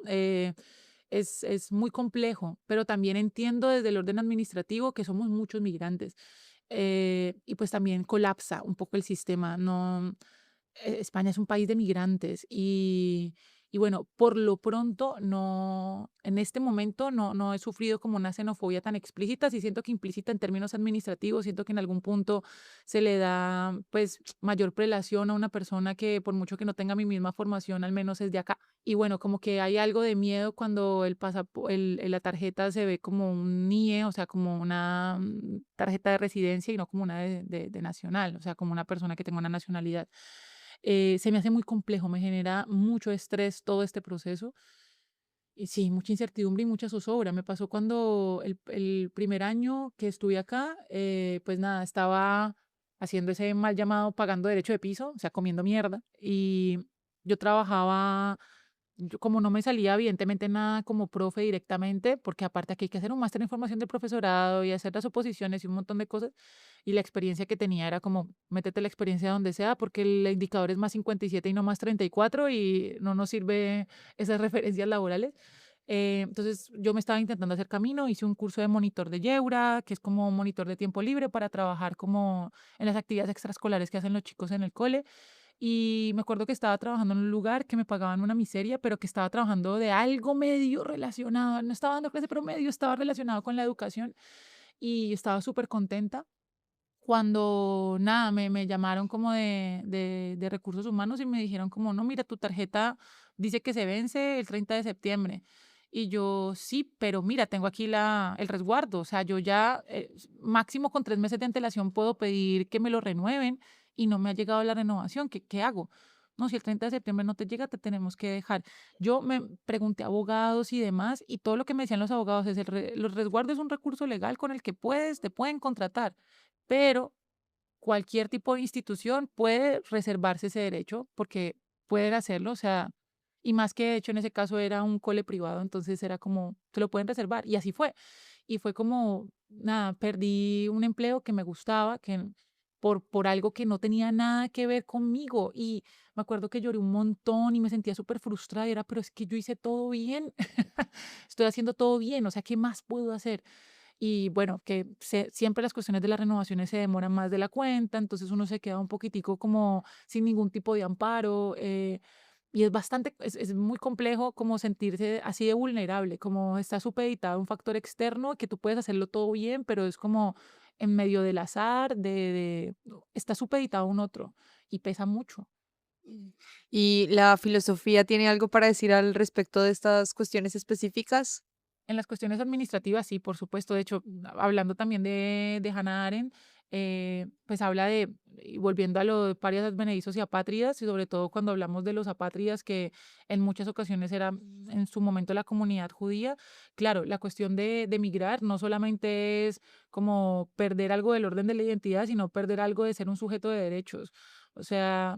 B: Es muy complejo, pero también entiendo desde el orden administrativo que somos muchos migrantes. Y pues también colapsa un poco el sistema. No, España es un país de migrantes y bueno, por lo pronto no, en este momento no he sufrido como una xenofobia tan explícita, sí siento que implícita en términos administrativos, siento que en algún punto se le da pues mayor prelación a una persona que por mucho que no tenga mi misma formación, al menos es de acá. Y bueno, como que hay algo de miedo cuando la tarjeta se ve como un NIE, o sea, como una tarjeta de residencia y no como una de nacional, o sea, como una persona que tenga una nacionalidad. Se me hace muy complejo, me genera mucho estrés todo este proceso. Y sí, mucha incertidumbre y mucha zozobra. Me pasó cuando el primer año que estuve acá, pues nada, estaba haciendo ese mal llamado pagando derecho de piso, o sea, comiendo mierda. Y yo trabajaba, como no me salía evidentemente nada como profe directamente, porque aparte aquí hay que hacer un máster en formación del profesorado y hacer las oposiciones y un montón de cosas, y la experiencia que tenía era como, métete la experiencia donde sea, porque el indicador es más 57 y no más 34 y no nos sirve esas referencias laborales. Entonces yo me estaba intentando hacer camino, hice un curso de monitor de Yeura, que es como un monitor de tiempo libre para trabajar como en las actividades extraescolares que hacen los chicos en el cole. Y me acuerdo que estaba trabajando en un lugar que me pagaban una miseria, pero que estaba trabajando de algo medio relacionado, no estaba dando clase, pero medio estaba relacionado con la educación y estaba súper contenta. Cuando nada, me llamaron como de recursos humanos y me dijeron como, no, mira, tu tarjeta dice que se vence el 30 de septiembre. Y yo, sí, pero mira, tengo aquí el resguardo, o sea, yo ya máximo con 3 meses de antelación puedo pedir que me lo renueven y no me ha llegado la renovación, ¿qué hago? No, si el 30 de septiembre no te llega, te tenemos que dejar. Yo me pregunté a abogados y demás, y todo lo que me decían los abogados es los resguardos es un recurso legal con el que te pueden contratar, pero cualquier tipo de institución puede reservarse ese derecho porque pueden hacerlo, o sea, y más que de hecho en ese caso era un cole privado, entonces era como, te lo pueden reservar y así fue. Y fue como, nada, perdí un empleo que me gustaba, por algo que no tenía nada que ver conmigo. Y me acuerdo que lloré un montón y me sentía súper frustrada y era, pero es que yo hice todo bien, estoy haciendo todo bien, o sea, ¿qué más puedo hacer? Y bueno, que siempre las cuestiones de las renovaciones se demoran más de la cuenta, entonces uno se queda un poquitico como sin ningún tipo de amparo. Y es muy complejo como sentirse así de vulnerable, como está supeditado a un factor externo que tú puedes hacerlo todo bien, pero es como en medio del azar, está supeditado a un otro y pesa mucho.
C: Mm. ¿Y la filosofía tiene algo para decir al respecto de estas cuestiones específicas?
B: En las cuestiones administrativas, sí, por supuesto. De hecho, hablando también de Hannah Arendt, pues habla y volviendo a lo de parias, advenedizos y apátridas, y sobre todo cuando hablamos de los apátridas, que en muchas ocasiones era en su momento la comunidad judía. Claro, la cuestión de migrar no solamente es como perder algo del orden de la identidad, sino perder algo de ser un sujeto de derechos. O sea,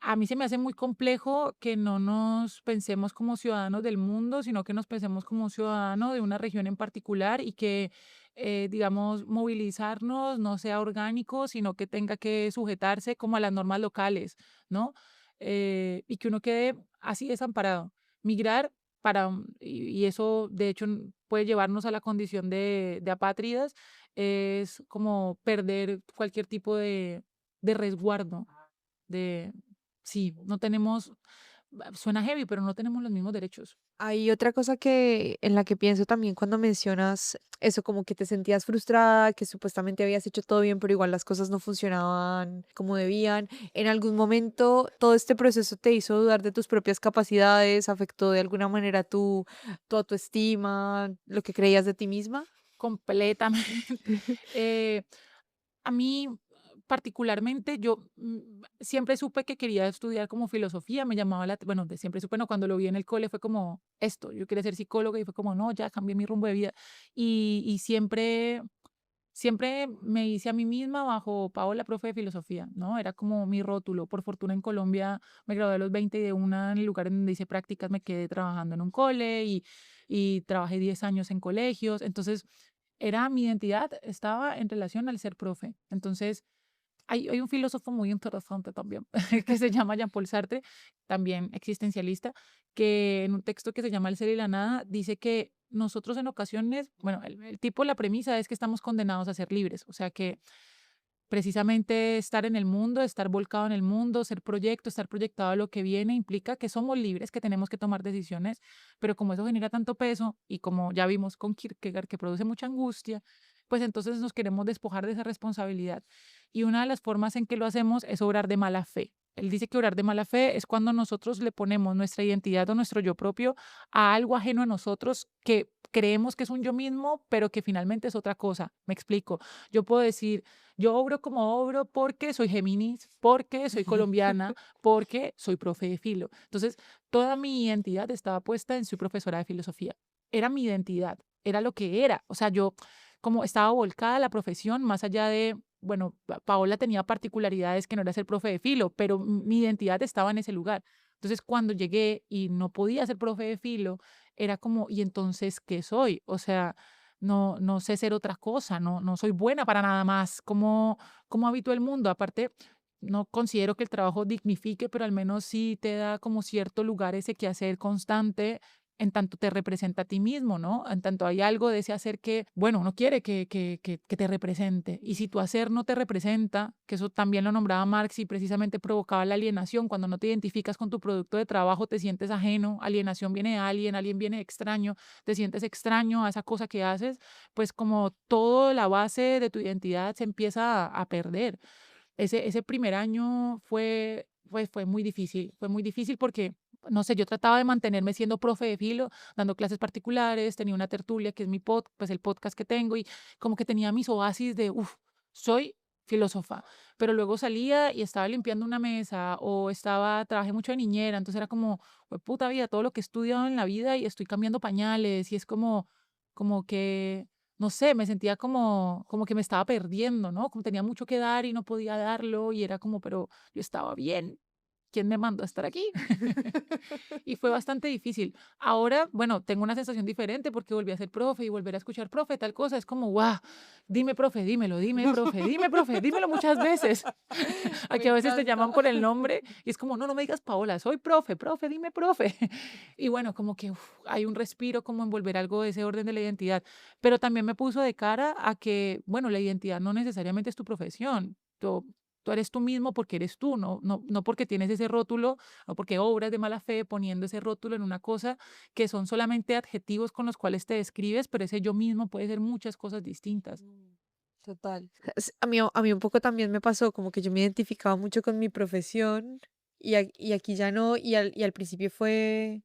B: a mí se me hace muy complejo que no nos pensemos como ciudadanos del mundo, sino que nos pensemos como un ciudadano de una región en particular y que, digamos, movilizarnos no sea orgánico, sino que tenga que sujetarse como a las normas locales, ¿no? Y que uno quede así desamparado. Migrar y eso de hecho puede llevarnos a la condición de apátridas, es como perder cualquier tipo de resguardo de sí, no tenemos, suena heavy, pero no tenemos los mismos derechos.
C: Hay otra cosa que en la que pienso también cuando mencionas eso, como que te sentías frustrada, que supuestamente habías hecho todo bien, pero igual las cosas no funcionaban como debían. ¿En algún momento todo este proceso te hizo dudar de tus propias capacidades, afectó de alguna manera tu autoestima, lo que creías de ti misma?
B: Completamente. Eh, a mí, particularmente, yo siempre supe que quería estudiar como filosofía, me llamaba bueno, de siempre supe, no, cuando lo vi en el cole fue como esto, yo quería ser psicóloga y fue como, no, ya cambié mi rumbo de vida. Y siempre me hice a mí misma bajo Paola, profe de filosofía, ¿no? Era como mi rótulo. Por fortuna en Colombia me gradué a los 20 y de una en el lugar en donde hice prácticas me quedé trabajando en un cole y trabajé 10 años en colegios. Entonces, era mi identidad, estaba en relación al ser profe. Entonces, hay un filósofo muy interesante también que se llama Jean-Paul Sartre, también existencialista, que en un texto que se llama El ser y la nada dice que nosotros en ocasiones, bueno, el tipo, la premisa es que estamos condenados a ser libres, o sea que precisamente estar en el mundo, estar volcado en el mundo, ser proyecto, estar proyectado a lo que viene, implica que somos libres, que tenemos que tomar decisiones, pero como eso genera tanto peso y como ya vimos con Kierkegaard que produce mucha angustia, pues entonces nos queremos despojar de esa responsabilidad. Y una de las formas en que lo hacemos es obrar de mala fe. Él dice que obrar de mala fe es cuando nosotros le ponemos nuestra identidad o nuestro yo propio a algo ajeno a nosotros que creemos que es un yo mismo, pero que finalmente es otra cosa. Me explico. Yo puedo decir, yo obro como obro porque soy Géminis, porque soy colombiana, porque soy profe de filo. Entonces, toda mi identidad estaba puesta en soy profesora de filosofía. Era mi identidad, era lo que era. O sea, yo como estaba volcada a la profesión, más allá de, bueno, Paola tenía particularidades que no era ser profe de filo, pero mi identidad estaba en ese lugar. Entonces, cuando llegué y no podía ser profe de filo, era como, ¿y entonces qué soy? O sea, no sé ser otra cosa, no soy buena para nada más. ¿Cómo habito el mundo? Aparte, no considero que el trabajo dignifique, pero al menos sí te da como cierto lugar ese quehacer constante en tanto te representa a ti mismo, ¿no? En tanto hay algo de ese hacer que, bueno, uno quiere que te represente. Y si tu hacer no te representa, que eso también lo nombraba Marx y precisamente provocaba la alienación, cuando no te identificas con tu producto de trabajo, te sientes ajeno, alienación viene de alguien viene de extraño, te sientes extraño a esa cosa que haces, pues como toda la base de tu identidad se empieza a perder. Ese primer año fue muy difícil porque no sé, yo trataba de mantenerme siendo profe de filo, dando clases particulares, tenía una tertulia que es pues el podcast que tengo y como que tenía mis oasis de, uff, soy filósofa, pero luego salía y estaba limpiando una mesa o trabajé mucho de niñera, entonces era como, puta vida, todo lo que he estudiado en la vida y estoy cambiando pañales y es como que, no sé, me sentía como que me estaba perdiendo, ¿no? Como tenía mucho que dar y no podía darlo y era como, pero yo estaba bien. ¿Quién me mandó a estar aquí? Y fue bastante difícil. Ahora, bueno, tengo una sensación diferente porque volví a ser profe y volver a escuchar profe, tal cosa. Es como, guau, dime, profe, dímelo, dime, profe, dímelo muchas veces.
C: Me
B: Aquí a veces te
C: encanta.
B: llaman por el nombre y es como, no, no me digas Paola, soy profe, profe, dime, profe. Y bueno, como que hay un respiro como en volver algo de ese orden de la identidad. Pero también me puso de cara a que, bueno, la identidad no necesariamente es tu profesión. Tú eres tú mismo porque eres tú, no porque tienes ese rótulo o porque obras de mala fe poniendo ese rótulo en una cosa que son solamente adjetivos con los cuales te describes, pero ese yo mismo puede ser muchas cosas distintas.
C: Total. A mí un poco también me pasó, como que yo me identificaba mucho con mi profesión y aquí ya no, y al principio fue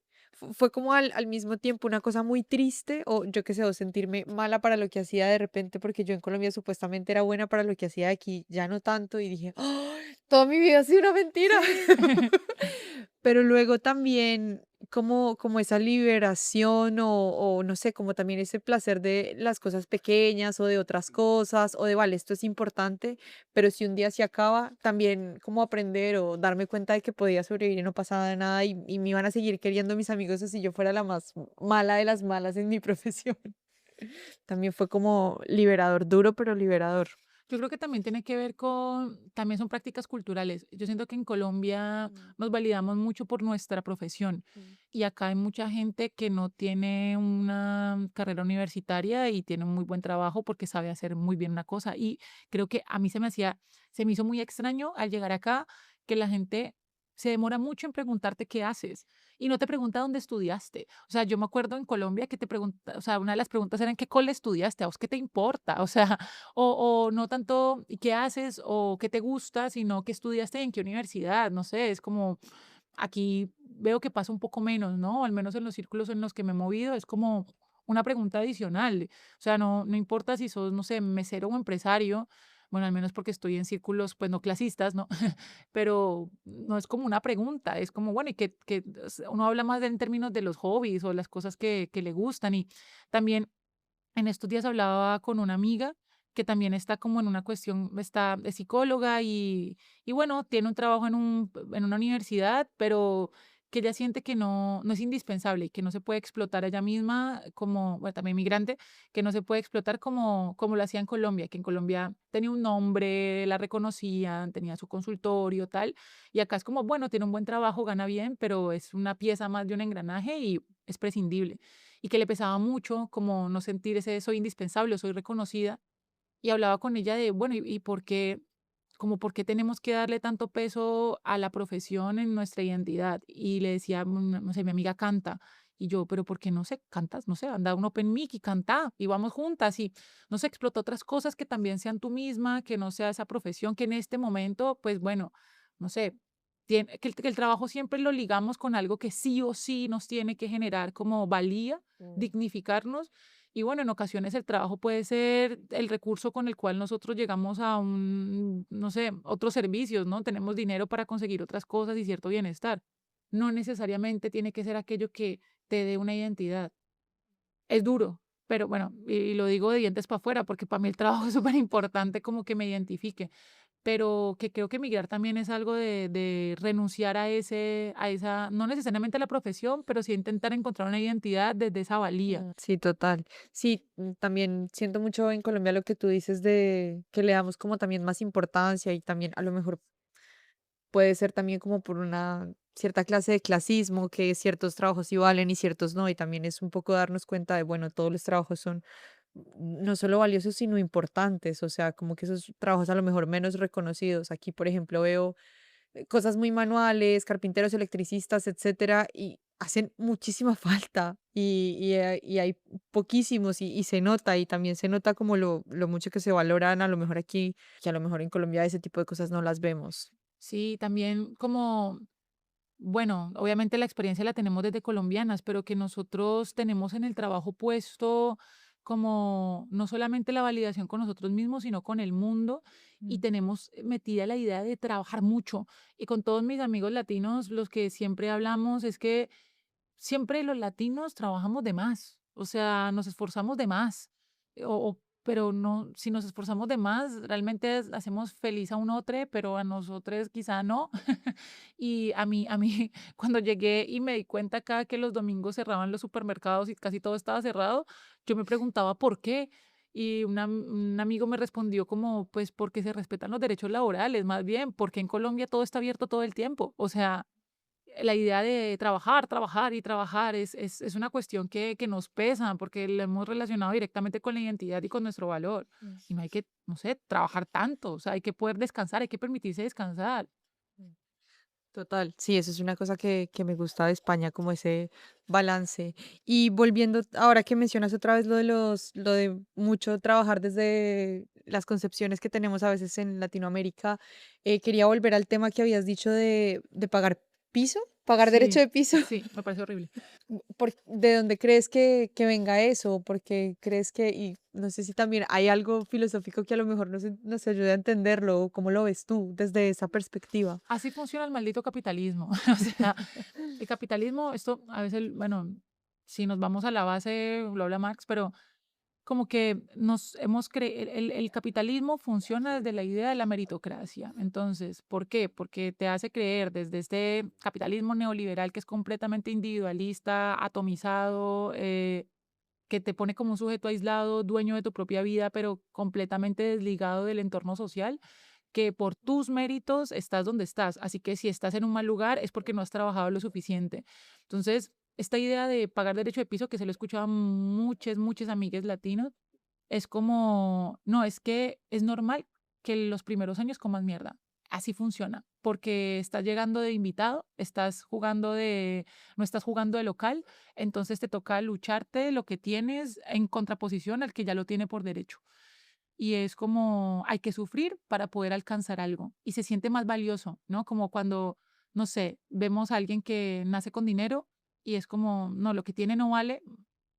C: como al mismo tiempo una cosa muy triste, o yo qué sé, o sentirme mala para lo que hacía de repente, porque yo en Colombia supuestamente era buena para lo que hacía aquí, ya no tanto, y dije, "¡Ay! Toda mi vida ha sido una mentira".
B: Sí.
C: Pero luego también como esa liberación o no sé, como también ese placer de las cosas pequeñas o de otras cosas o de, vale, esto es importante, pero si un día se acaba, también como aprender o darme cuenta de que podía sobrevivir y no pasaba nada y me iban a seguir queriendo mis amigos así yo fuera la más mala de las malas en mi profesión. También fue como liberador, duro, pero liberador.
B: Yo creo que también tiene que ver también son prácticas culturales. Yo siento que en Colombia nos validamos mucho por nuestra profesión
C: Mm.
B: y acá hay mucha gente que no tiene una carrera universitaria y tiene un muy buen trabajo porque sabe hacer muy bien una cosa. Y creo que a mí se me hizo muy extraño al llegar acá que la gente se demora mucho en preguntarte qué haces y no te pregunta dónde estudiaste. O sea, yo me acuerdo en Colombia que te pregunta, o sea, una de las preguntas era en qué cole estudiaste, a vos qué te importa, o sea, o no tanto y qué haces o qué te gusta, sino qué estudiaste y en qué universidad, no sé, es como aquí veo que pasa un poco menos, ¿no? Al menos en los círculos en los que me he movido, es como una pregunta adicional. O sea, no importa si sos, no sé, mesero o empresario, bueno, al menos porque estoy en círculos, pues no clasistas, ¿no? Pero no es como una pregunta, es como, bueno, y que uno habla más en términos de los hobbies o las cosas que le gustan. Y también en estos días hablaba con una amiga que también está como en una cuestión, está de psicóloga y bueno, tiene un trabajo en una universidad, pero que ella siente que no es indispensable y que no se puede explotar a ella misma como, bueno, también migrante, que no se puede explotar como lo hacía en Colombia, que en Colombia tenía un nombre, la reconocían, tenía su consultorio, tal, y acá es como, bueno, tiene un buen trabajo, gana bien, pero es una pieza más de un engranaje y es prescindible y que le pesaba mucho como no sentir ese soy indispensable o soy reconocida. Y hablaba con ella de, bueno, ¿y por qué, como por qué tenemos que darle tanto peso a la profesión en nuestra identidad? Y le decía, no sé, mi amiga canta. Y yo, pero ¿por qué no sé, cantas? No sé, anda a un open mic y canta y vamos juntas y no sé, explota otras cosas que también sean tú misma, que no sea esa profesión que en este momento, pues bueno, no sé, que el trabajo siempre lo ligamos con algo que sí o sí nos tiene que generar como valía,
C: Mm.
B: dignificarnos y bueno, en ocasiones el trabajo puede ser el recurso con el cual nosotros llegamos a no sé, otros servicios, ¿no? Tenemos dinero para conseguir otras cosas y cierto bienestar. No necesariamente tiene que ser aquello que te dé una identidad. Es duro, pero bueno, y lo digo de dientes para afuera, porque para mí el trabajo es súper importante como que me identifique, pero que creo que emigrar también es algo de renunciar a esa, no necesariamente a la profesión, pero sí intentar encontrar una identidad desde esa valía.
C: Sí, total. Sí, también siento mucho en Colombia lo que tú dices de que le damos como también más importancia y también a lo mejor puede ser también como por una cierta clase de clasismo, que ciertos trabajos sí valen y ciertos no, y también es un poco darnos cuenta de, bueno, todos los trabajos son no solo valiosos, sino importantes, o sea, como que esos trabajos a lo mejor menos reconocidos. Aquí, por ejemplo, veo cosas muy manuales, carpinteros, electricistas, etcétera, y hacen muchísima falta y hay poquísimos y se nota y también se nota como lo mucho que se valoran a lo mejor aquí, que a lo mejor en Colombia ese tipo de cosas no las vemos.
B: Sí, también como bueno, obviamente la experiencia la tenemos desde colombianas, pero que nosotros tenemos en el trabajo puesto como no solamente la validación con nosotros mismos, sino con el mundo, y
C: Mm.
B: tenemos metida la idea de trabajar mucho. Y con todos mis amigos latinos, los que siempre hablamos es que siempre los latinos trabajamos de más, o sea, nos esforzamos de más, pero no, si nos esforzamos de más, realmente hacemos feliz a un otro, pero a nosotros quizá no. Y a mí, cuando llegué y me di cuenta acá que los domingos cerraban los supermercados y casi todo estaba cerrado, yo me preguntaba por qué. Y un amigo me respondió como, pues porque se respetan los derechos laborales, más bien, porque en Colombia todo está abierto todo el tiempo. O sea, la idea de trabajar, trabajar y trabajar es una cuestión que nos pesa porque lo hemos relacionado directamente con la identidad y con nuestro valor.
C: Mm.
B: Y no hay que, no sé, trabajar tanto, o sea, hay que poder descansar, hay que permitirse descansar.
C: Mm. Total, sí, eso es una cosa que me gusta de España, como ese balance. Y volviendo, ahora que mencionas otra vez lo de mucho trabajar desde las concepciones que tenemos a veces en Latinoamérica, quería volver al tema que habías dicho de pagar piso, pagar derecho
B: Sí,
C: de piso.
B: sí, me parece horrible.
C: ¿De dónde crees que venga eso? Porque crees que, y no sé si también hay algo filosófico que a lo mejor nos ayude a entenderlo, o cómo lo ves tú desde esa perspectiva.
B: Así funciona el maldito capitalismo. O sea, el capitalismo, esto a veces, bueno, si nos vamos a la base, lo habla Marx, pero como que nos hemos creído, el capitalismo funciona desde la idea de la meritocracia. Entonces, ¿por qué? Porque te hace creer desde este capitalismo neoliberal que es completamente individualista, atomizado, que te pone como un sujeto aislado, dueño de tu propia vida, pero completamente desligado del entorno social, que por tus méritos estás donde estás. Así que si estás en un mal lugar es porque no has trabajado lo suficiente. Entonces, esta idea de pagar derecho de piso, que se lo he escuchado a muchas amigas latinos, es como, no, es que es normal que los primeros años comas mierda. Así funciona, porque estás llegando de invitado, no estás jugando de local, entonces te toca lucharte lo que tienes en contraposición al que ya lo tiene por derecho. Y es como hay que sufrir para poder alcanzar algo y se siente más valioso, ¿no? Como cuando, no sé, vemos a alguien que nace con dinero y es como, no, lo que tiene no vale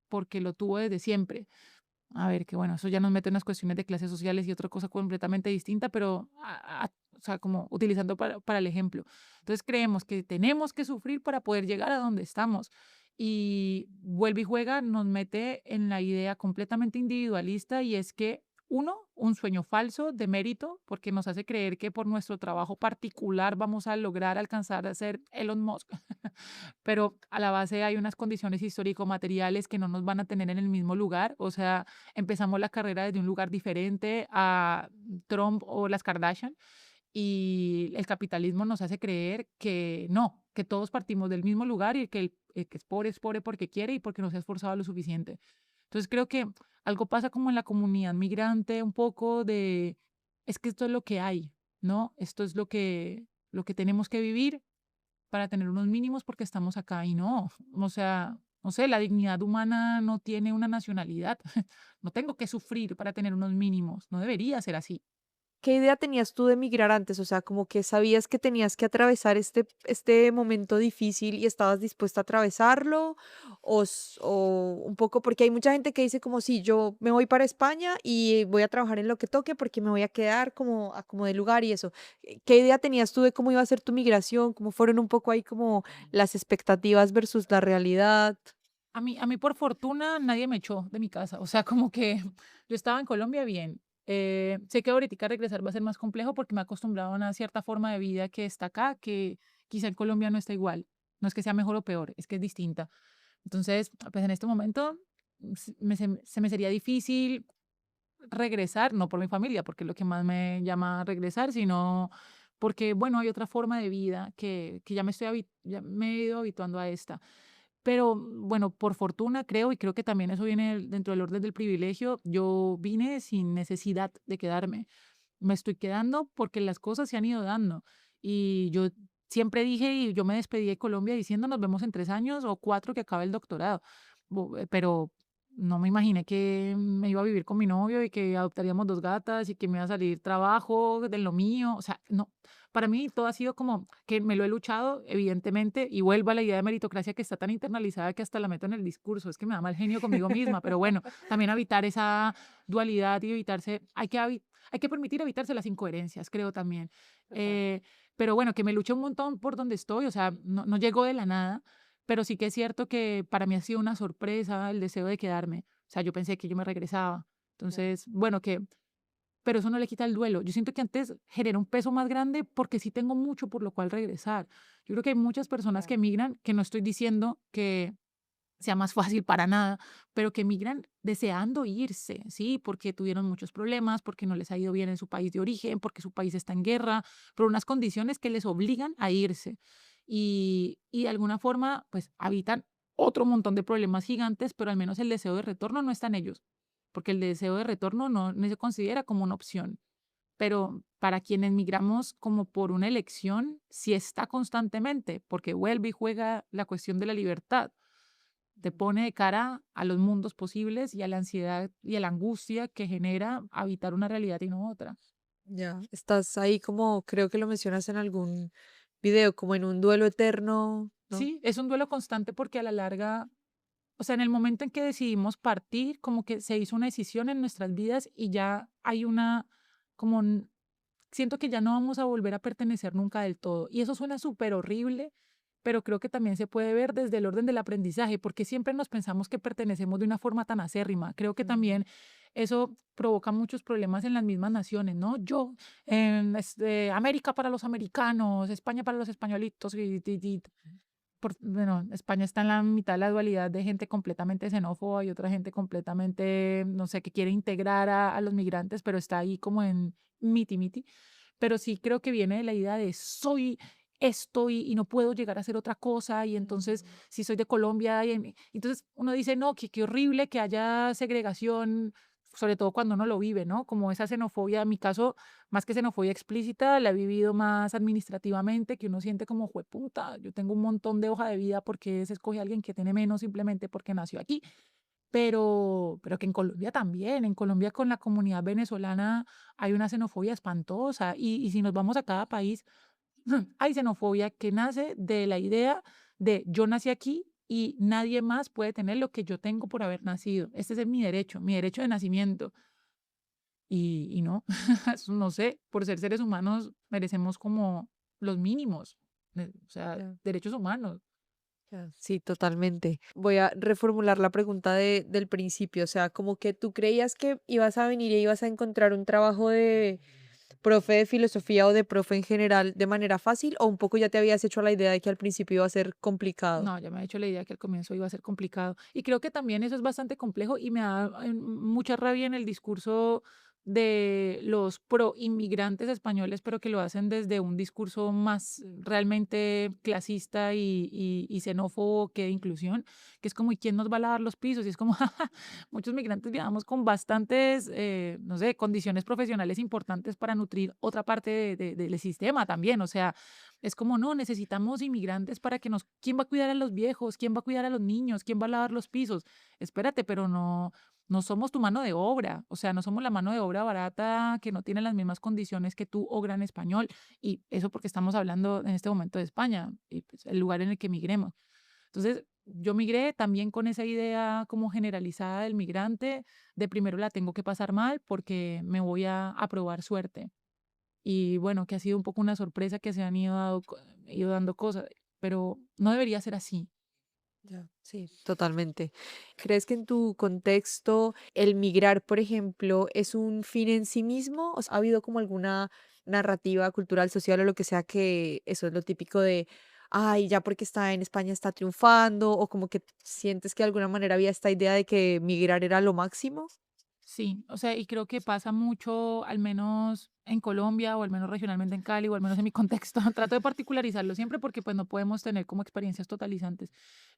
B: porque lo tuvo desde siempre. A ver, que bueno, eso ya nos mete en unas cuestiones de clases sociales y otra cosa completamente distinta, pero, o sea, como utilizando para el ejemplo. Entonces creemos que tenemos que sufrir para poder llegar a donde estamos. Y vuelve y juega, nos mete en la idea completamente individualista y es que, uno, un sueño falso de mérito, porque nos hace creer que por nuestro trabajo particular vamos a lograr alcanzar a ser Elon Musk. Pero a la base hay unas condiciones histórico-materiales que no nos van a tener en el mismo lugar. O sea, empezamos la carrera desde un lugar diferente a Trump o las Kardashian y el capitalismo nos hace creer que no, que todos partimos del mismo lugar y que el que es pobre porque quiere y porque no se ha esforzado lo suficiente. Entonces creo que algo pasa como en la comunidad migrante un poco de, es que esto es lo que hay, ¿no? Esto es lo que tenemos que vivir para tener unos mínimos porque estamos acá y no, o sea, no sé, la dignidad humana no tiene una nacionalidad. No tengo que sufrir para tener unos mínimos, no debería ser así.
C: ¿Qué idea tenías tú de migrar antes? O sea, como que sabías que tenías que atravesar este momento difícil y estabas dispuesta a atravesarlo, o un poco, porque hay mucha gente que dice como, sí, yo me voy para España y voy a trabajar en lo que toque porque me voy a quedar como, como de lugar y eso. ¿Qué idea tenías tú de cómo iba a ser tu migración? ¿Cómo fueron un poco ahí como las expectativas versus la realidad?
B: A mí por fortuna nadie me echó de mi casa, o sea, como que yo estaba en Colombia bien. Sé que ahorita regresar va a ser más complejo porque me he acostumbrado a una cierta forma de vida que está acá, que quizá en Colombia no está igual. No es que sea mejor o peor, es que es distinta. Entonces, pues en este momento se me sería difícil regresar, no por mi familia, porque es lo que más me llama a regresar, sino porque, bueno, hay otra forma de vida que ya me he ido habituando a esta. Pero bueno, por fortuna creo, y creo que también eso viene dentro del orden del privilegio, yo vine sin necesidad de quedarme. Me estoy quedando porque las cosas se han ido dando. Y yo siempre dije, y yo me despedí de Colombia diciendo nos vemos en 3 años o 4 que acabe el doctorado. Pero no me imaginé que me iba a vivir con mi novio y que adoptaríamos 2 gatas y que me iba a salir trabajo de lo mío. O sea, no, para mí todo ha sido como que me lo he luchado, evidentemente, y vuelvo a la idea de meritocracia que está tan internalizada que hasta la meto en el discurso. Es que me da mal genio conmigo misma, pero bueno, también evitar esa dualidad y evitarse, hay que permitir evitarse las incoherencias, creo también.
C: Total.
B: Eh, pero bueno, que me luché un montón por donde estoy, o sea, no llegó de la nada, pero sí que es cierto que para mí ha sido una sorpresa el deseo de quedarme. O sea, yo pensé que yo me regresaba.
C: Ya,
B: Entonces, bueno, pero eso no le quita el duelo. Yo siento que antes genera un peso más grande porque sí tengo mucho por lo cual regresar. Yo creo que hay muchas personas que
C: claro.
B: emigran, que no estoy diciendo que sea más fácil para nada, pero que emigran deseando irse, ¿sí? Porque tuvieron muchos problemas, porque no les ha ido bien en su país de origen, porque su país está en guerra, por unas condiciones que les obligan a irse. Y de alguna forma, pues habitan otro montón de problemas gigantes, pero al menos el deseo de retorno no está en ellos, porque el deseo de retorno no se considera como una opción. Pero para quienes migramos como por una elección, sí está constantemente, porque vuelve y juega la cuestión de la libertad, te
C: Ujú.
B: pone de cara a los mundos posibles y a la ansiedad y a la angustia que genera habitar una realidad y no otra.
C: Ya, estás ahí como, creo que lo mencionas en algún video, como en un duelo eterno, ¿no?
B: Sí, es un duelo constante porque a la larga, o sea, en el momento en que decidimos partir, como que se hizo una decisión en nuestras vidas y ya hay una, como, siento que ya no vamos a volver a pertenecer nunca del todo. Y eso suena súper horrible, pero creo que también se puede ver desde el orden del aprendizaje, porque siempre nos pensamos que pertenecemos de una forma tan acérrima. Creo que
C: Ujú.
B: también eso provoca muchos problemas en las mismas naciones, ¿no? Yo, América para los americanos, España para los españolitos, bueno, España está en la mitad de la dualidad de gente completamente xenófoba y otra gente completamente, no sé, que quiere integrar a los migrantes, pero está ahí como en miti-miti. Pero sí creo que viene de la idea de soy esto y no puedo llegar a ser otra cosa y entonces
C: Ujú.
B: si soy de Colombia entonces uno dice no, qué horrible que haya segregación, sobre todo cuando uno lo vive, ¿no? Como esa xenofobia, en mi caso, más que xenofobia explícita, la he vivido más administrativamente, que uno siente como jueputa, yo tengo un montón de hoja de vida porque se escoge a alguien que tiene menos simplemente porque nació aquí. Pero que en Colombia también, en Colombia con la comunidad venezolana hay una xenofobia espantosa y si nos vamos a cada país, hay xenofobia que nace de la idea de yo nací aquí y nadie más puede tener lo que yo tengo por haber nacido. Este es mi derecho de nacimiento. Y no, eso no sé, por ser seres humanos merecemos como los mínimos, o sea,
C: Ya,
B: derechos humanos.
C: ya. Sí, totalmente. Voy a reformular la pregunta del principio, o sea, como que tú creías que ibas a venir y ibas a encontrar un trabajo de profe de filosofía o de profe en general de manera fácil, o un poco ya te habías hecho la idea de que al principio iba a ser complicado.
B: No, ya me ha hecho la idea que al comienzo iba a ser complicado. Y creo que también eso es bastante complejo y me da mucha rabia en el discurso de los pro inmigrantes españoles, pero que lo hacen desde un discurso más realmente clasista y xenófobo que de inclusión, que es como, ¿y quién nos va a lavar los pisos? Y es como, jaja, muchos migrantes viajamos con bastantes, no sé, condiciones profesionales importantes para nutrir otra parte del sistema también. O sea, es como, no, necesitamos inmigrantes para que ¿quién va a cuidar a los viejos? ¿Quién va a cuidar a los niños? ¿Quién va a lavar los pisos? Espérate, pero no somos tu mano de obra, o sea, no somos la mano de obra barata que no tiene las mismas condiciones que tú o gran español. Y eso porque estamos hablando en este momento de España y pues, el lugar en el que migremos. Entonces, yo migré también con esa idea como generalizada del migrante, de primero la tengo que pasar mal porque me voy a probar suerte. Y bueno, que ha sido un poco una sorpresa que se han ido dando cosas, pero no debería ser así.
C: Ya, sí, totalmente. ¿Crees que en tu contexto el migrar, por ejemplo, es un fin en sí mismo? ¿O sea, ha habido como alguna narrativa cultural, social o lo que sea que eso es lo típico de, ay, ya porque está en España está triunfando, o como que sientes que de alguna manera había esta idea de que migrar era lo máximo?
B: Sí, o sea, y creo que pasa mucho, al menos en Colombia, o al menos regionalmente en Cali, o al menos en mi contexto. Trato de particularizarlo siempre porque pues no podemos tener como experiencias totalizantes,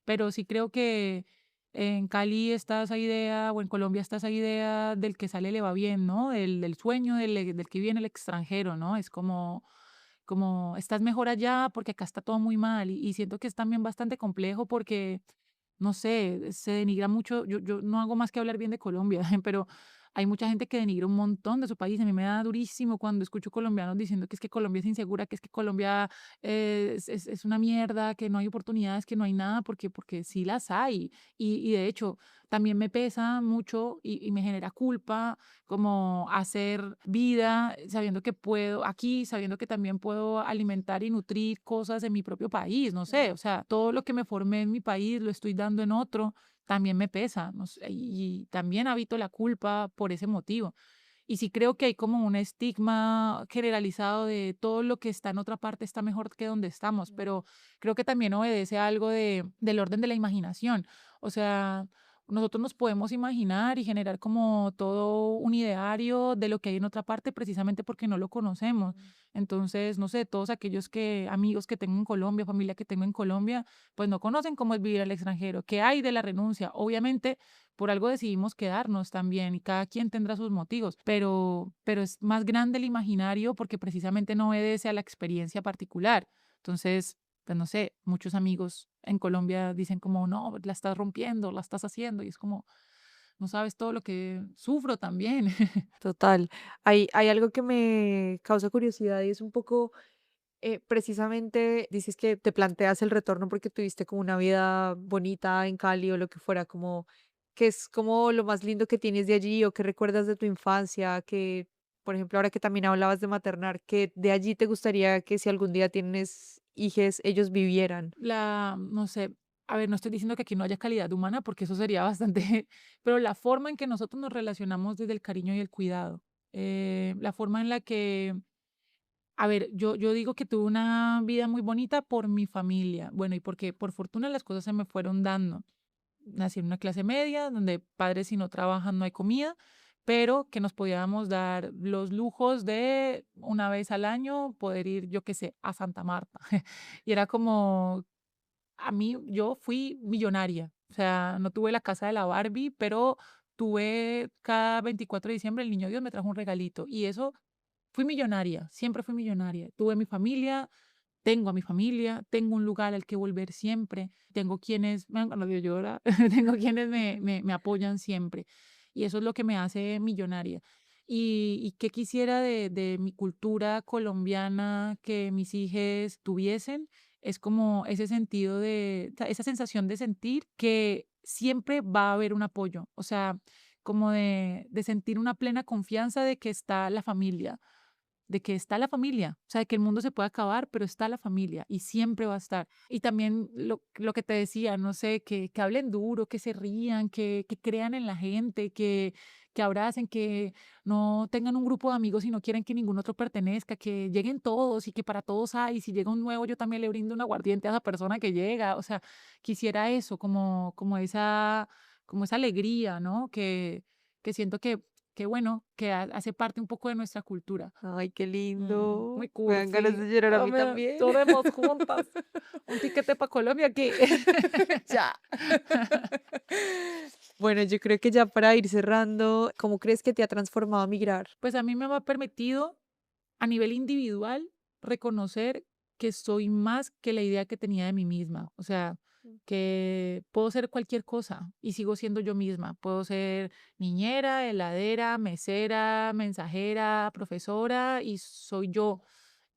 B: pero sí creo que en Cali está esa idea, o en Colombia está esa idea del que sale le va bien, ¿no? Del sueño del que viene el extranjero, ¿no? Es como estás mejor allá porque acá está todo muy mal y siento que es también bastante complejo porque no sé, se denigra mucho. Yo no hago más que hablar bien de Colombia, pero hay mucha gente que denigra un montón de su país. A mí me da durísimo cuando escucho colombianos diciendo que es que Colombia es insegura, que es que Colombia es una mierda, que no hay oportunidades, que no hay nada, porque sí las hay. Y de hecho, también me pesa mucho y me genera culpa como hacer vida sabiendo que puedo aquí, sabiendo que también puedo alimentar y nutrir cosas en mi propio país, no sé, o sea, todo lo que me formé en mi país lo estoy dando en otro, también me pesa, no sé, y también habito la culpa por ese motivo. Y sí creo que hay como un estigma generalizado de todo lo que está en otra parte está mejor que donde estamos, pero creo que también obedece a algo del orden de la imaginación. O sea, nosotros nos podemos imaginar y generar como todo un ideario de lo que hay en otra parte precisamente porque no lo conocemos. Entonces, no sé, todos aquellos amigos que tengo en Colombia, familia que tengo en Colombia, pues no conocen cómo es vivir al extranjero, qué hay de la renuncia. Obviamente, por algo decidimos quedarnos también y cada quien tendrá sus motivos, pero es más grande el imaginario porque precisamente no obedece a la experiencia particular. Entonces, pues no sé, muchos amigos en Colombia dicen como, no, la estás rompiendo, la estás haciendo y es como, no sabes todo lo que sufro también.
C: Total. Hay algo que me causa curiosidad y es un poco, precisamente, dices que te planteas el retorno porque tuviste como una vida bonita en Cali o lo que fuera, como que es como lo más lindo que tienes de allí o que recuerdas de tu infancia, que, por ejemplo, ahora que también hablabas de maternar, que de allí te gustaría que si algún día tienes hijes, ellos vivieran.
B: No sé, a ver, no estoy diciendo que aquí no haya calidad humana porque eso sería bastante, pero la forma en que nosotros nos relacionamos desde el cariño y el cuidado, la forma en la que a ver, yo digo que tuve una vida muy bonita por mi familia. Bueno, y porque por fortuna las cosas se me fueron dando. Nací en una clase media, donde padres si no trabajan no hay comida, pero que nos podíamos dar los lujos de una vez al año poder ir, yo qué sé, a Santa Marta. Y era como, yo fui millonaria. O sea, no tuve la casa de la Barbie, pero tuve cada 24 de diciembre el niño Dios me trajo un regalito. Y eso fui millonaria, siempre fui millonaria. Tuve mi familia, tengo a mi familia, tengo un lugar al que volver siempre, tengo quienes, me dan ganas de llorar, tengo quienes me apoyan siempre. Y eso es lo que me hace millonaria. Y qué quisiera de mi cultura colombiana que mis hijos tuviesen, es como ese sentido o sea, esa sensación de sentir que siempre va a haber un apoyo, o sea, como de sentir una plena confianza de que está la familia, de que está la familia, o sea, de que el mundo se puede acabar, pero está la familia y siempre va a estar. Y también lo que te decía, no sé, que hablen duro, que se rían, que crean en la gente, que abracen, que no tengan un grupo de amigos y no quieren que ningún otro pertenezca, que lleguen todos y que para todos hay, si llega un nuevo, yo también le brindo un aguardiente a esa persona que llega, o sea, quisiera eso, como esa alegría, ¿no? Que siento que bueno, que hace parte un poco de nuestra cultura.
C: Ay, qué lindo.
B: Muy
C: Me dan ganas
B: cursi.
C: de llorar a
B: Ah,
C: mí también.
B: lloremos juntas. Un tiquete para Colombia aquí.
C: Ya. Bueno, yo creo que ya para ir cerrando, ¿cómo crees que te ha transformado migrar?
B: Pues a mí me ha permitido a nivel individual reconocer que soy más que la idea que tenía de mí misma. O sea, que puedo ser cualquier cosa y sigo siendo yo misma. Puedo ser niñera, heladera, mesera, mensajera, profesora y soy yo.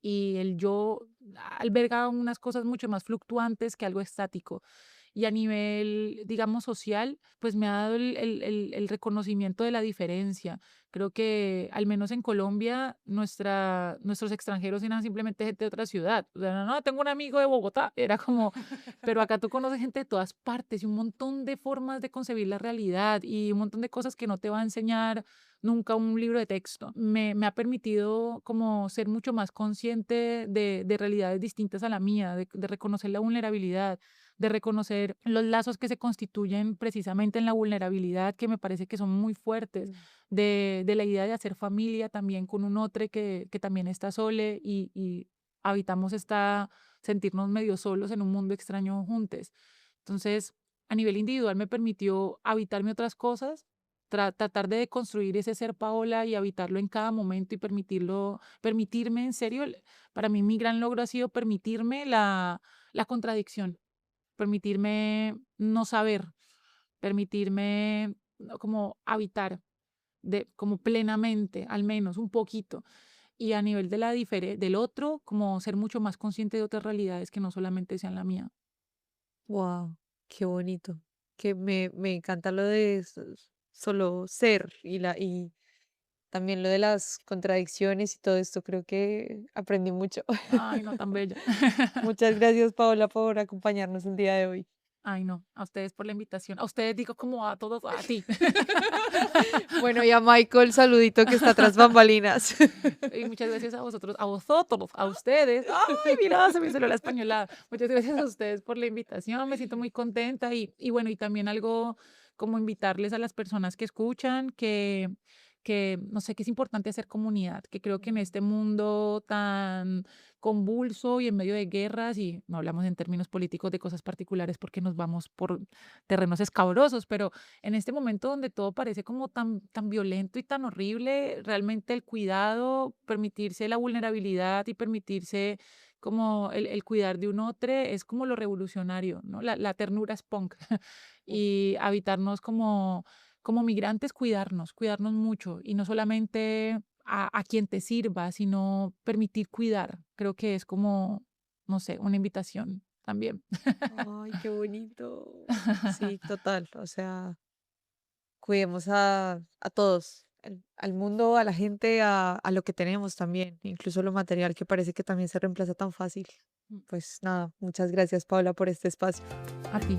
B: Y el yo alberga unas cosas mucho más fluctuantes que algo estático. Y a nivel, digamos, social, pues me ha dado el reconocimiento de la diferencia. Creo que, al menos en Colombia, nuestros extranjeros eran simplemente gente de otra ciudad. O sea, no, no, tengo un amigo de Bogotá. Era como, pero acá tú conoces gente de todas partes y un montón de formas de concebir la realidad y un montón de cosas que no te va a enseñar nunca un libro de texto. Me ha permitido como ser mucho más consciente de realidades distintas a la mía, de reconocer la vulnerabilidad, de reconocer los lazos que se constituyen precisamente en la vulnerabilidad, que me parece que son muy fuertes, de la idea de hacer familia también con un otro que también está sole y habitamos sentirnos medio solos en un mundo extraño juntos. Entonces, a nivel individual me permitió habitarme otras cosas, tratar de construir ese ser Paola y habitarlo en cada momento y permitirme, en serio, para mí mi gran logro ha sido permitirme la contradicción. permitirme no saber, permitirme como habitar como plenamente, al menos un poquito. Y a nivel de del otro, como ser mucho más consciente de otras realidades que no solamente sean la mía.
C: Wow, qué bonito. Que me encanta lo de solo ser y también lo de las contradicciones y todo esto. Creo que aprendí mucho.
B: Ay, no, tan bella.
C: Muchas gracias, Paola, por acompañarnos el día de hoy.
B: Ay, no, a ustedes por la invitación. A ustedes digo como a todos, a ti.
C: Bueno, y a Michael, saludito que está tras bambalinas.
B: Y muchas gracias a vosotros, a ustedes. Ay, mira, se me salió la españolada. Muchas gracias a ustedes por la invitación. Me siento muy contenta y bueno, y también algo como invitarles a las personas que escuchan que no sé, que es importante hacer comunidad, que creo que en este mundo tan convulso y en medio de guerras, y no hablamos en términos políticos de cosas particulares porque nos vamos por terrenos escabrosos, pero en este momento donde todo parece como tan violento y tan horrible, realmente el cuidado, permitirse la vulnerabilidad y permitirse como el cuidar de un otro es como lo revolucionario, ¿no? La ternura es punk y habitarnos como migrantes, cuidarnos mucho y no solamente a quien te sirva, sino permitir cuidar. Creo que es como, no sé, una invitación también.
C: Ay, qué bonito. Sí, total. O sea, cuidemos a todos, al mundo, a la gente, a lo que tenemos también, incluso lo material que parece que también se reemplaza tan fácil. Pues nada, muchas gracias, Paula, por este espacio.
B: A ti.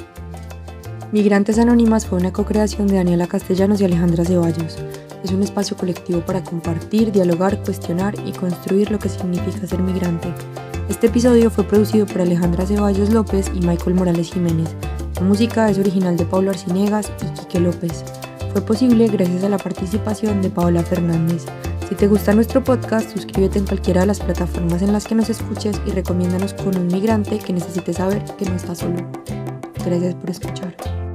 A: Migrantes Anónimas fue una co-creación de Daniela Castellanos y Alejandra Ceballos. Es un espacio colectivo para compartir, dialogar, cuestionar y construir lo que significa ser migrante. Este episodio fue producido por Alejandra Ceballos López y Michael Morales Jiménez. La música es original de Pablo Arciniegas y Quique López. Fue posible gracias a la participación de Paola Fernández. Si te gusta nuestro podcast, suscríbete en cualquiera de las plataformas en las que nos escuches y recomiéndanos con un migrante que necesite saber que no está solo. Gracias por escuchar.